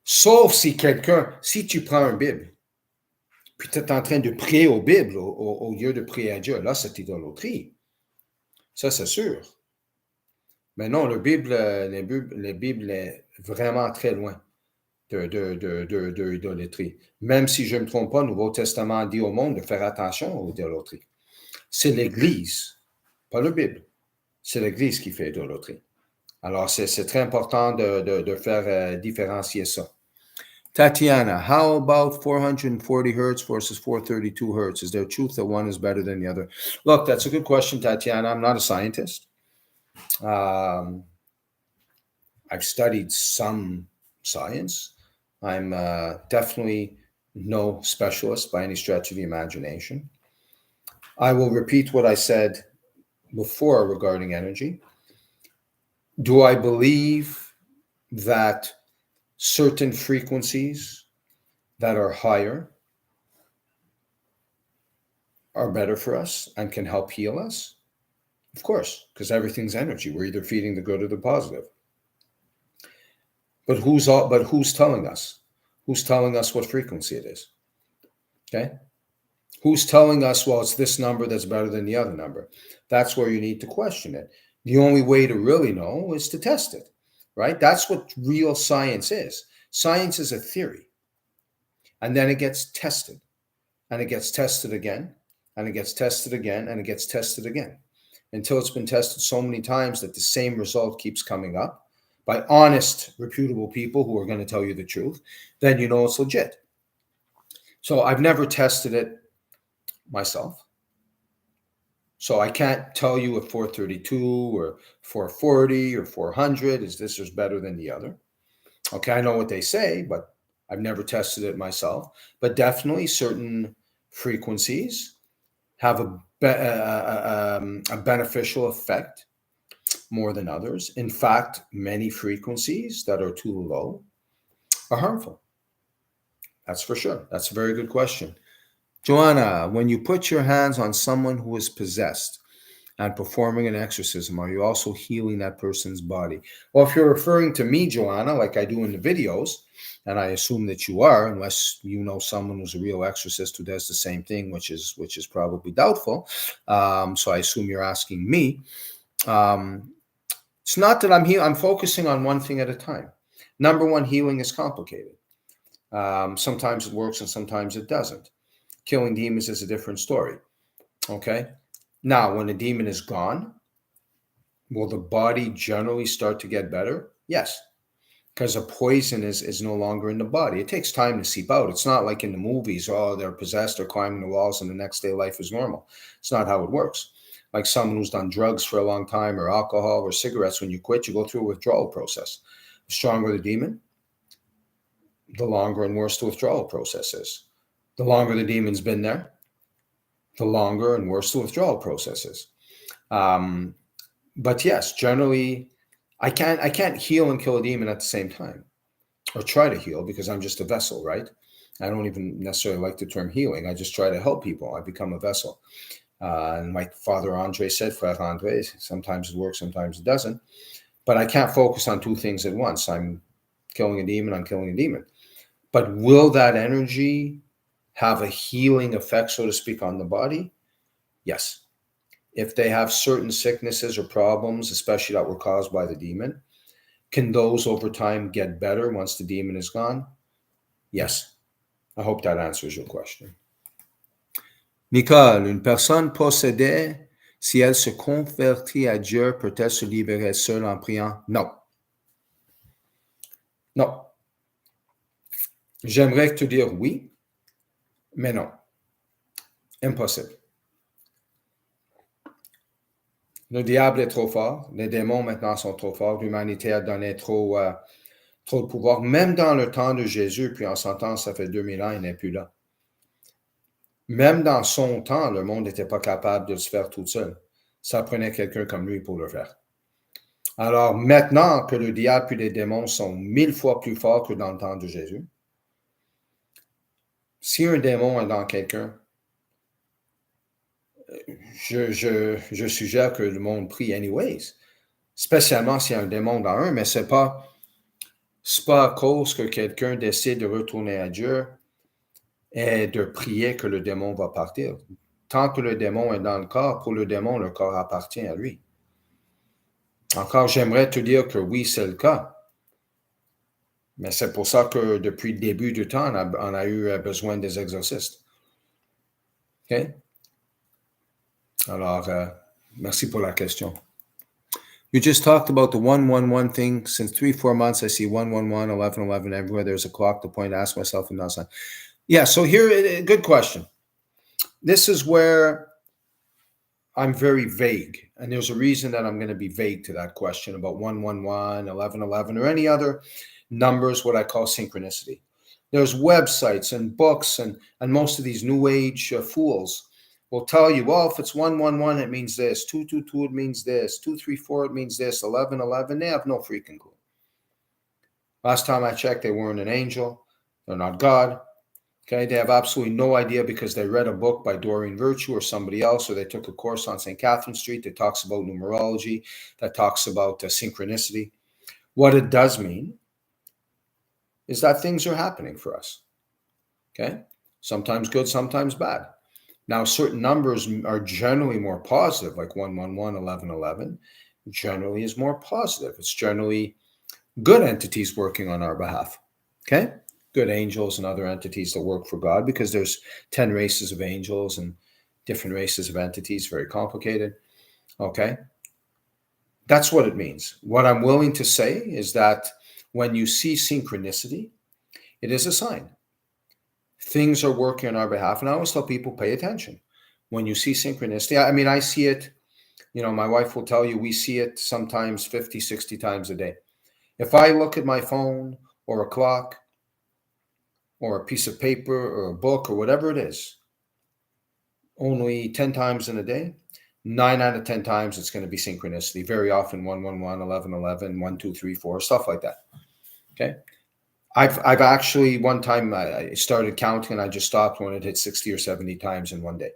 Sauf si tu prends une Bible, puis tu es en train de prier aux Bibles au lieu de prier à Dieu, là, c'est idolâtrie. Ça, c'est sûr. Mais non, les Bibles est vraiment très loin de idolâtrie. Même si je ne me trompe pas, le Nouveau Testament dit au monde de faire attention aux idolâtries. C'est l'Église, pas la Bible. C'est l'Église qui fait idolâtrie. Alors, c'est très important de faire différencier ça. Tatiana, how about 440 hertz versus 432 hertz? Is there truth that one is better than the other? Look, that's a good question, Tatiana. I'm not a scientist. I've studied some science. I'm definitely no specialist by any stretch of the imagination. I will repeat what I said before regarding energy. Do I believe that certain frequencies that are higher are better for us and can help heal us? Of course, because everything's energy. We're either feeding the good or the positive. But who's telling us? Who's telling us what frequency it is? Okay? Who's telling us, well, it's this number that's better than the other number? That's where you need to question it. The only way to really know is to test it, right? That's what real science is. Science is a theory. And then it gets tested. And it gets tested again. And it gets tested again. And it gets tested again. Until it's been tested so many times that the same result keeps coming up by honest, reputable people who are going to tell you the truth, then you know it's legit. So I've never tested it myself. So I can't tell you if 432 or 440 or 400 is this is better than the other. Okay, I know what they say, but I've never tested it myself. But definitely certain frequencies have a beneficial effect more than others. In fact, many frequencies that are too low are harmful. That's for sure. That's a very good question. Joanna, when you put your hands on someone who is possessed and performing an exorcism, are you also healing that person's body? Well, if you're referring to me, Joanna, like I do in the videos, and I assume that you are, unless you know someone who's a real exorcist who does the same thing, which is probably doubtful. So I assume you're asking me. It's not that I'm focusing on one thing at a time. Number one, healing is complicated. Sometimes it works and sometimes it doesn't. Killing demons is a different story. Okay? Now, when a demon is gone, will the body generally start to get better? Yes. Because a poison is no longer in the body. It takes time to seep out. It's not like in the movies, oh, they're possessed, they're climbing the walls, and the next day life is normal. It's not how it works. Like someone who's done drugs for a long time or alcohol or cigarettes, when you quit, you go through a withdrawal process. The stronger the demon, the longer and worse the withdrawal process is. The longer the demon's been there, the longer and worse the withdrawal process is. But yes, generally, I can't heal and kill a demon at the same time, or try to heal, because I'm just a vessel, right? I don't even necessarily like the term healing. I just try to help people. I become a vessel. And my father Andre said, Frère Andre, sometimes it works, sometimes it doesn't. But I can't focus on two things at once. I'm killing a demon, I'm killing a demon. But will that energy have a healing effect, so to speak, on the body? Yes. if they have certain sicknesses or problems, especially that were caused by the demon, can those over time get better once the demon is gone? Yes. I hope that answers your question. Nicole, une personne possédée, si elle se convertit à Dieu, peut-elle se libérer seule en priant? Non. Non. J'aimerais te dire oui, mais non. Impossible. Le diable est trop fort. Les démons maintenant sont trop forts. L'humanité a donné trop de pouvoir. Même dans le temps de Jésus, puis en son temps, ça fait 2000 ans, il n'est plus là. Même dans son temps, le monde n'était pas capable de se faire tout seul. Ça prenait quelqu'un comme lui pour le faire. Alors maintenant que le diable et les démons sont 1000 fois plus forts que dans le temps de Jésus, si un démon est dans quelqu'un, je suggère que le monde prie anyways, spécialement s'il y a un démon dans un, mais c'est pas à cause que quelqu'un décide de retourner à Dieu et de prier que le démon va partir. Tant que le démon est dans le corps, pour le démon, le corps appartient à lui. Encore, j'aimerais te dire que oui, c'est le cas. Mais c'est pour ça que depuis le début du temps, on a eu besoin des exorcistes. OK? Alors, merci pour la question. You just talked about the 111 thing. Since 3-4 months, I see 111, 1111 everywhere. There's a clock to point. Ask myself and not sign. Yeah, so here, good question. This is where I'm very vague. And there's a reason that I'm going to be vague to that question about 111, 1111, or any other numbers, what I call synchronicity. There's websites and books and most of these new age fools will tell you, well, if it's 111, it means this. 222, it means this. 234, it means this. 1111, they have no freaking clue. Last time I checked, they weren't an angel. They're not God. Okay, they have absolutely no idea because they read a book by Doreen Virtue or somebody else, or they took a course on St. Catherine Street that talks about numerology, that talks about synchronicity. What it does mean is that things are happening for us. Okay, sometimes good, sometimes bad. Now, certain numbers are generally more positive, like 111, 1111, generally is more positive. It's generally good entities working on our behalf. Okay, good angels and other entities that work for God, because there's 10 races of angels and different races of entities, very complicated. Okay, that's what it means. What I'm willing to say is that when you see synchronicity, it is a sign. Things are working on our behalf. And I always tell people, pay attention. When you see synchronicity, I mean, I see it, my wife will tell you, we see it sometimes 50, 60 times a day. If I look at my phone or a clock or a piece of paper or a book or whatever it is, only 10 times in a day, 9 out of 10 times it's going to be synchronicity. Very often 111, 1111, 1, 2, 3, 4, stuff like that. Okay. I've actually, one time I started counting and I just stopped when it hit 60 or 70 times in one day.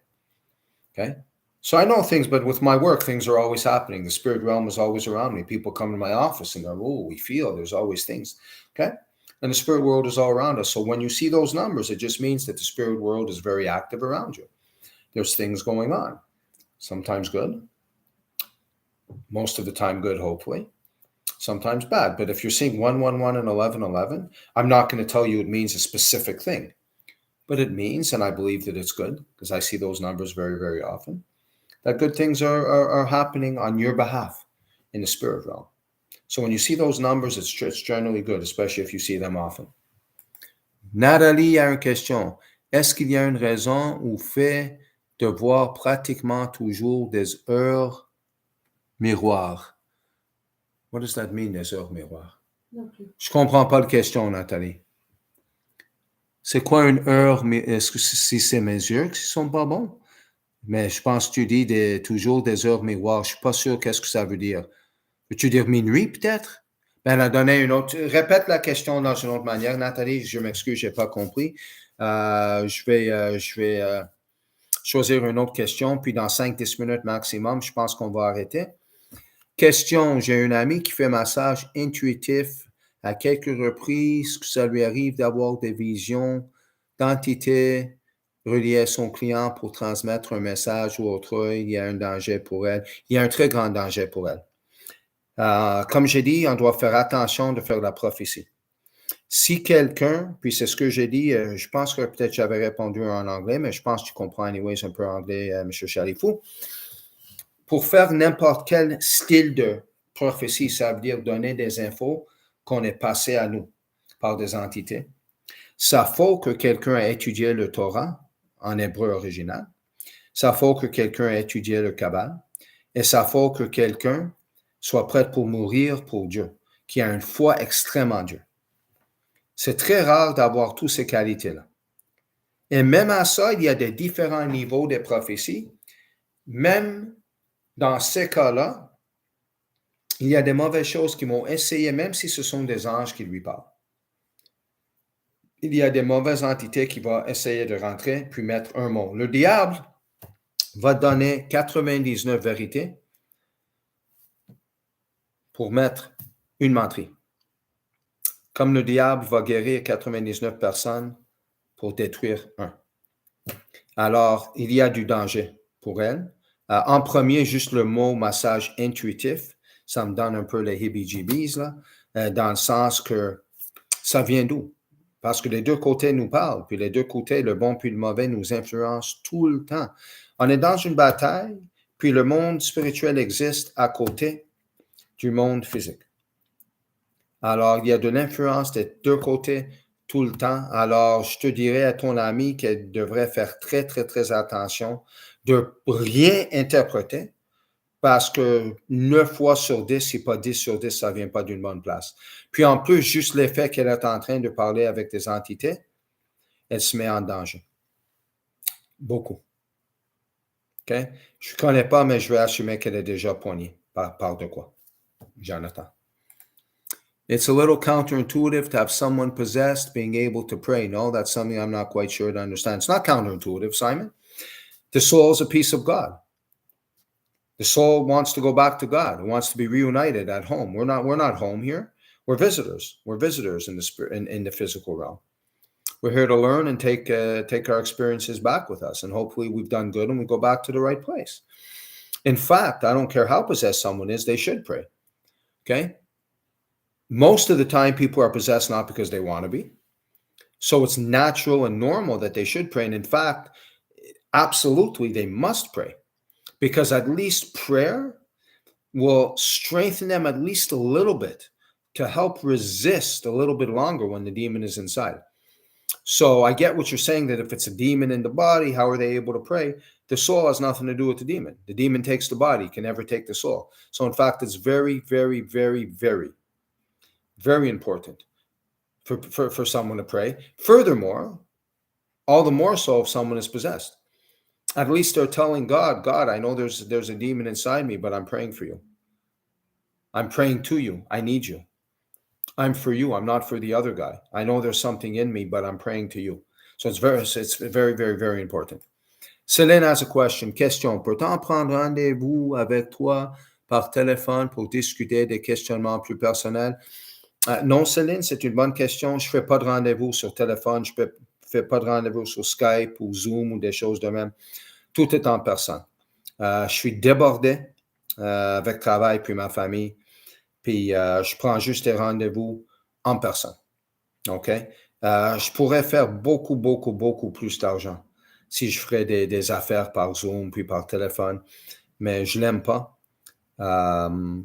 Okay. So I know things, but with my work, things are always happening. The spirit realm is always around me. People come to my office and they're, we feel there's always things. Okay. And the spirit world is all around us. So when you see those numbers, it just means that the spirit world is very active around you. There's things going on. Sometimes good. Most of the time good, hopefully. Sometimes bad. But if you're seeing 111 and 1111, I'm not going to tell you it means a specific thing. But it means, and I believe that it's good, because I see those numbers very, very often, that good things are happening on your behalf in the spirit realm. So when you see those numbers, it's generally good, especially if you see them often. Nathalie a une question. Est-ce qu'il y a une raison ou fait de voir pratiquement toujours des heures miroirs? What does that mean, des heures miroirs? Je comprends pas la question, Nathalie. C'est quoi une heure? Est-ce que c'est mes yeux qui sont pas bons? Mais je pense que tu dis toujours des heures miroirs. Je suis pas sûr qu'est-ce que ça veut dire. Veux-tu dire minuit, peut-être? Ben, elle a donné une autre. Répète la question dans une autre manière, Nathalie. Je m'excuse, j'ai pas compris. Je vais choisir une autre question, puis dans 5-10 minutes maximum, je pense qu'on va arrêter. Question, j'ai une amie qui fait massage intuitif à quelques reprises, que ça lui arrive d'avoir des visions d'entités reliée à son client pour transmettre un message ou autre, il y a un danger pour elle. Il y a un très grand danger pour elle. Comme j'ai dit, on doit faire attention de faire la prophétie. Si quelqu'un, puis c'est ce que j'ai dit, je pense que peut-être j'avais répondu en anglais, mais je pense que tu comprends anyways un peu anglais, M. Chalifou. Pour faire n'importe quel style de prophétie, ça veut dire donner des infos qu'on est passé à nous par des entités. Ça faut que quelqu'un ait étudié le Torah en hébreu original. Ça faut que quelqu'un ait étudié le Kabbal. Et ça faut que quelqu'un soit prêt pour mourir pour Dieu, qui a une foi extrême en Dieu. C'est très rare d'avoir toutes ces qualités-là. Et même à ça, il y a des différents niveaux de prophéties. Même dans ces cas-là, il y a des mauvaises choses qui vont essayer, même si ce sont des anges qui lui parlent. Il y a des mauvaises entités qui vont essayer de rentrer puis mettre un mot. Le diable va donner 99 vérités pour mettre une menterie. Comme le diable va guérir 99 personnes pour détruire un. Alors, il y a du danger pour elle. En premier, juste le mot massage intuitif, ça me donne un peu les heebie-jeebies, là, dans le sens que ça vient d'où? Parce que les deux côtés nous parlent, puis les deux côtés, le bon puis le mauvais, nous influencent tout le temps. On est dans une bataille, puis le monde spirituel existe à côté du monde physique. Alors, il y a de l'influence des deux côtés tout le temps. Alors, je te dirais à ton ami qu'elle devrait faire très, très, très attention de rien interpréter parce que 9 fois sur 10, si pas 10 sur 10, ça ne vient pas d'une bonne place. Puis en plus, juste l'effet qu'elle est en train de parler avec des entités, elle se met en danger. Beaucoup. OK? Je ne connais pas, mais je vais assumer qu'elle est déjà poignée. Par de quoi? Jonathan. It's a little counterintuitive to have someone possessed being able to pray. No, that's something I'm not quite sure to understand. It's not counterintuitive, Simon. The soul is a piece of God. The soul wants to go back to God. It wants to be reunited at home. We're not home here. We're visitors. We're visitors in the spirit, in the physical realm. We're here to learn and take our experiences back with us. And hopefully we've done good and we go back to the right place. In fact, I don't care how possessed someone is, they should pray. Okay? Most of the time, people are possessed not because they want to be. So it's natural and normal that they should pray. And in fact, absolutely, they must pray. Because at least prayer will strengthen them at least a little bit to help resist a little bit longer when the demon is inside. So I get what you're saying, that if it's a demon in the body, how are they able to pray? The soul has nothing to do with the demon. The demon takes the body, can never take the soul. So in fact, it's very, very, very, very, very important for someone to pray. Furthermore, all the more so if someone is possessed. At least they're telling God, God, I know there's a demon inside me, but I'm praying for you. I'm praying to you. I need you. I'm for you. I'm not for the other guy. I know there's something in me, but I'm praying to you. So it's very, very, very important. Céline has a question. Question. Peut-on prendre rendez-vous avec toi par téléphone pour discuter des questionnements plus personnels? Non, Céline, c'est une bonne question. Je ne fais pas de rendez-vous sur téléphone. Je ne fais pas de rendez-vous sur Skype ou Zoom ou des choses de même. Tout est en personne. Je suis débordé avec le travail puis ma famille. Puis je prends juste des rendez-vous en personne. OK? Je pourrais faire beaucoup, beaucoup, beaucoup plus d'argent si je ferais des affaires par Zoom puis par téléphone. Mais je ne l'aime pas.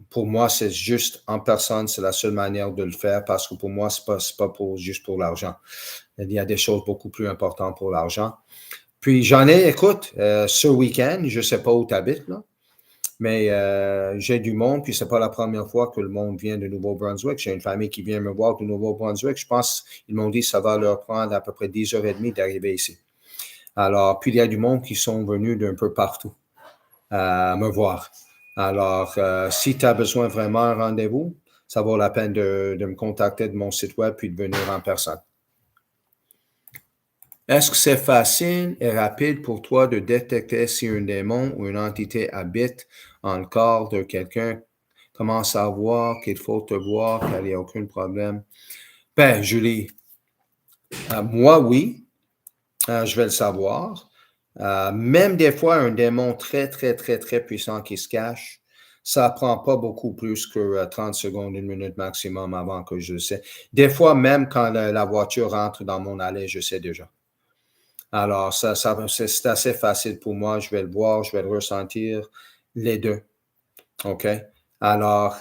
Pour moi, c'est juste en personne, c'est la seule manière de le faire parce que pour moi, c'est pas juste pour l'argent. Il y a des choses beaucoup plus importantes pour l'argent. Puis j'en ai, écoute, ce week-end, je ne sais pas où tu habites, là, mais j'ai du monde, puis c'est pas la première fois que le monde vient de Nouveau-Brunswick. J'ai une famille qui vient me voir de Nouveau-Brunswick. Je pense, ils m'ont dit que ça va leur prendre à peu près 10h30 d'arriver ici. Alors, puis il y a du monde qui sont venus d'un peu partout me voir. Alors, si tu as besoin vraiment d'un rendez-vous, ça vaut la peine de me contacter de mon site web puis de venir en personne. Est-ce que c'est facile et rapide pour toi de détecter si un démon ou une entité habite en le corps de quelqu'un? Comment savoir qu'il faut te voir, qu'il n'y a aucun problème? Ben, Julie, moi, oui. je vais le savoir. Même des fois, un démon très, très, très, très puissant qui se cache, ça prend pas beaucoup plus que 30 secondes, 1 minute maximum avant que je le sais. Des fois, même quand la voiture rentre dans mon allée, je sais déjà. Alors, c'est assez facile pour moi. Je vais le voir, je vais le ressentir, les deux. OK? Alors,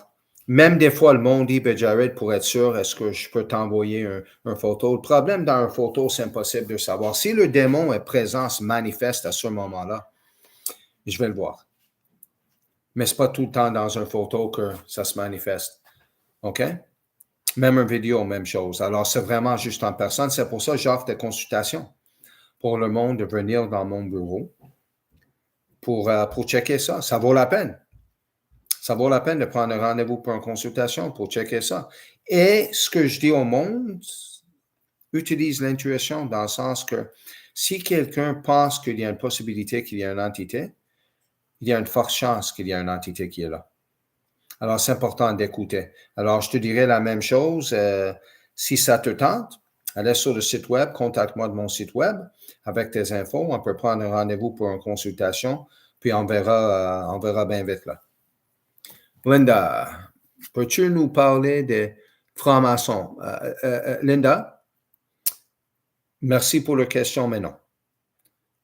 même des fois, le monde dit, ben, Jared, pour être sûr, est-ce que je peux t'envoyer un photo? Le problème dans une photo, c'est impossible de savoir. Si le démon est présent, se manifeste à ce moment-là, je vais le voir. Mais ce n'est pas tout le temps dans une photo que ça se manifeste. OK? Même une vidéo, même chose. Alors, c'est vraiment juste en personne. C'est pour ça que j'offre des consultations pour le monde de venir dans mon bureau pour checker ça. Ça vaut la peine. Ça vaut la peine de prendre un rendez-vous pour une consultation pour checker ça. Et ce que je dis au monde, utilise l'intuition dans le sens que si quelqu'un pense qu'il y a une possibilité qu'il y ait une entité, il y a une forte chance qu'il y ait une entité qui est là. Alors, c'est important d'écouter. Alors, je te dirais la même chose. Si ça te tente, allez sur le site web, contacte-moi de mon site web avec tes infos. On peut prendre un rendez-vous pour une consultation, puis on verra bien vite là. Linda, peux-tu nous parler des francs-maçons? Linda, merci pour la question, mais non.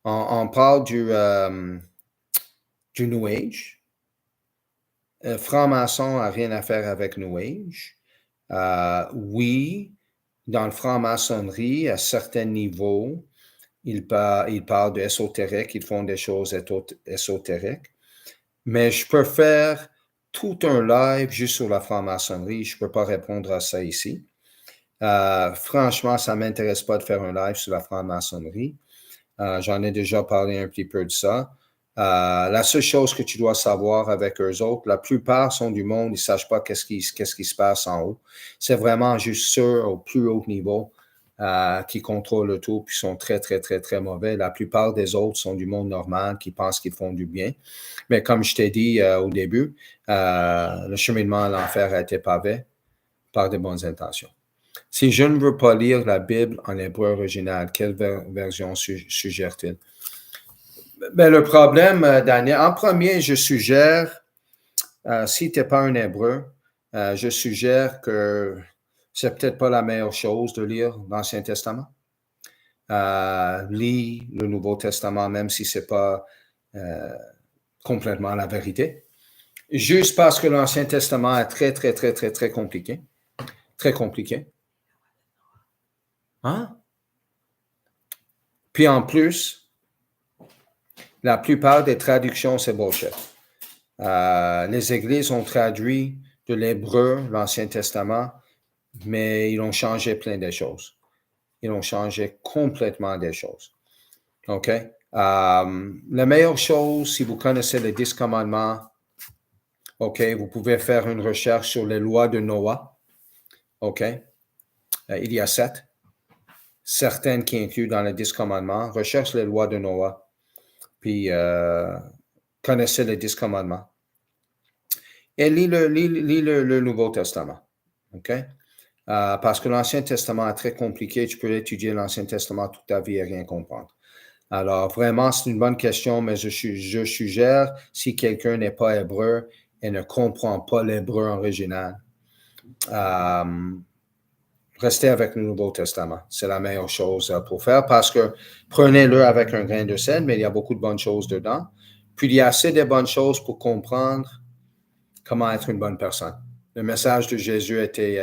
On parle du New Age. Franc-maçon n'a rien à faire avec New Age. Oui, dans le franc-maçonnerie, à certains niveaux, ils parlent d'ésotérique, ils font des choses ésotériques. Mais je peux faire tout un live juste sur la franc-maçonnerie. Je ne peux pas répondre à ça ici. Franchement, ça ne m'intéresse pas de faire un live sur la franc-maçonnerie. J'en ai déjà parlé un petit peu de ça. La seule chose que tu dois savoir avec eux autres, la plupart sont du monde, ils ne savent pas qu'est-ce qui se passe en haut. C'est vraiment juste ceux au plus haut niveau qui contrôlent le tout, puis sont très, très, très, très mauvais. La plupart des autres sont du monde normal qui pensent qu'ils font du bien. Mais comme je t'ai dit au début, le cheminement à l'enfer a été pavé par de bonnes intentions. Si je ne veux pas lire la Bible en hébreu original, quelle version suggère-t-il? Ben, le problème, Daniel, en premier, je suggère, si tu n'es pas un hébreu, je suggère que c'est peut-être pas la meilleure chose de lire l'Ancien Testament. Lis le Nouveau Testament, même si ce n'est pas complètement la vérité. Juste parce que l'Ancien Testament est très, très, très, très, très compliqué. Très compliqué. Hein? Puis en plus, la plupart des traductions, c'est bullshit. Les églises ont traduit de l'hébreu l'Ancien Testament, mais ils ont changé plein de choses. Ils ont changé complètement des choses. OK? La meilleure chose, si vous connaissez les 10 commandements, OK, vous pouvez faire une recherche sur les lois de Noah. OK? Il y a 7. Certaines qui incluent dans les 10 commandements. Recherche les lois de Noah. Puis, connaissez les 10 commandements. Et lis le Nouveau Testament. OK? Parce que l'Ancien Testament est très compliqué. Tu peux étudier l'Ancien Testament toute ta vie et rien comprendre. Alors, vraiment, c'est une bonne question, mais je suggère, si quelqu'un n'est pas hébreu et ne comprend pas l'hébreu original, restez avec le Nouveau Testament. C'est la meilleure chose pour faire parce que prenez-le avec un grain de sel, mais il y a beaucoup de bonnes choses dedans. Puis, il y a assez de bonnes choses pour comprendre comment être une bonne personne. Le message de Jésus était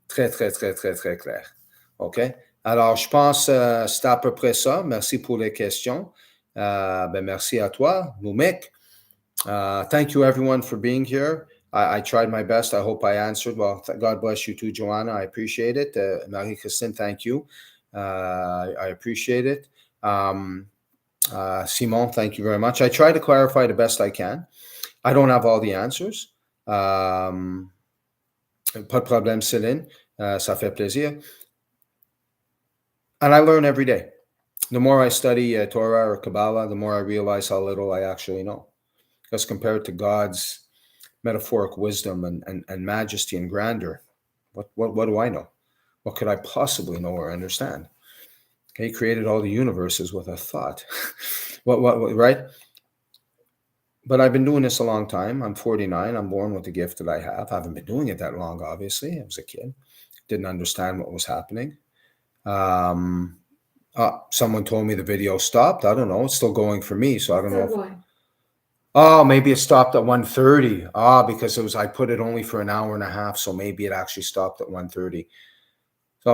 très, très, très, très, très clair. OK? Alors, je pense que c'est à peu près ça. Merci pour les questions. Merci à toi, Noumek. Thank you, everyone, for being here. I tried my best. I hope I answered. Well, God bless you too, Joanna. I appreciate it. Marie-Christine, thank you. I appreciate it. Simon, thank you very much. I try to clarify the best I can. I don't have all the answers. Pas de problème, Céline. Ça fait plaisir. And I learn every day. The more I study Torah or Kabbalah, the more I realize how little I actually know. Because compared to God's metaphoric wisdom and majesty and grandeur, what do I know? What could I possibly know or understand? Okay, he created all the universes with a thought. what, right? But I've been doing this a long time. I'm 49. I'm born with the gift that I have. I haven't been doing it that long, obviously. I was a kid. Didn't understand what was happening. Someone told me the video stopped. I don't know. It's still going for me, so I don't know. Oh, maybe it stopped at 1:30. Because I put it only for an hour and a half, so maybe it actually stopped at 1:30.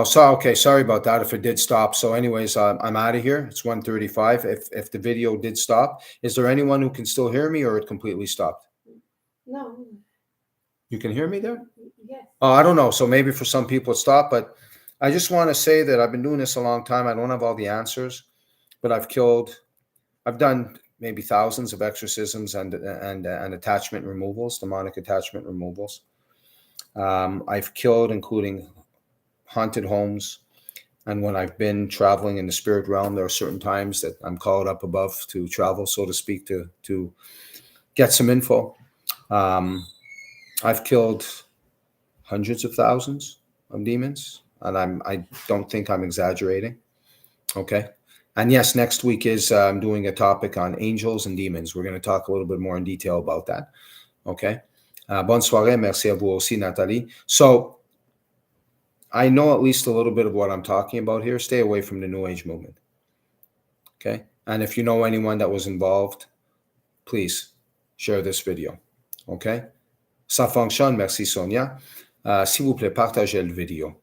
So okay, sorry about that if it did stop. So anyways, I'm out of here. It's 1:35. If the video did stop, is there anyone who can still hear me, or it completely stopped? No. You can hear me there? Yes. Oh, I don't know. So maybe for some people it stopped, but I just want to say that I've been doing this a long time. I don't have all the answers, but I've done maybe thousands of exorcisms and attachment removals, demonic attachment removals. I've killed, including haunted homes. And when I've been traveling in the spirit realm, there are certain times that I'm called up above to travel, so to speak, to get some info. I've killed hundreds of thousands of demons, and I don't think I'm exaggerating. Okay. And yes, next week I'm doing a topic on angels and demons. We're going to talk a little bit more in detail about that. Okay. Bonne soirée. Merci à vous aussi, Nathalie. So I know at least a little bit of what I'm talking about here. Stay away from the New Age movement. Okay. And if you know anyone that was involved, please share this video. Okay. Ça fonctionne. Merci, Sonia. S'il vous plaît, partagez le vidéo.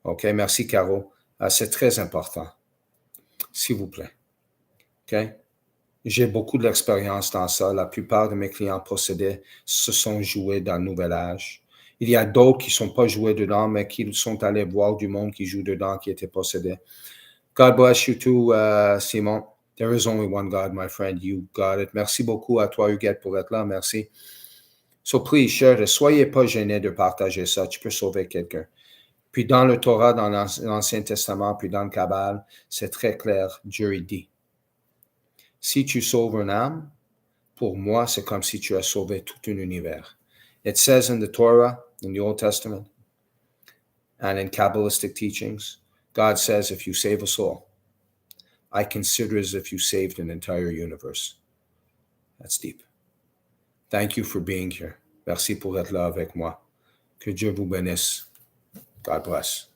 OK. Merci, Caro. C'est très important. S'il vous plaît. OK. J'ai beaucoup d'expérience dans ça. La plupart de mes clients possédés se sont joués dans le Nouvel Âge. Il y a d'autres qui ne sont pas joués dedans, mais qui sont allés voir du monde qui joue dedans, qui était possédé. God bless you too, Simon. There is only one God, my friend. You got it. Merci beaucoup à toi, Huguette, pour être là. Merci. So please share it. Soyez pas gênés de partager ça. Tu peux sauver quelqu'un. Puis dans le Torah, dans l'Ancien Testament, puis dans le Kabbale, c'est très clair. Dieu dit. Si tu sauves une âme, pour moi, c'est comme si tu as sauvé tout un univers. It says in the Torah, in the Old Testament, and in Cabalistic teachings, God says, if you save a soul, I consider it as if you saved an entire universe. That's deep. Thank you for being here. Merci pour être là avec moi. Que Dieu vous bénisse. God bless.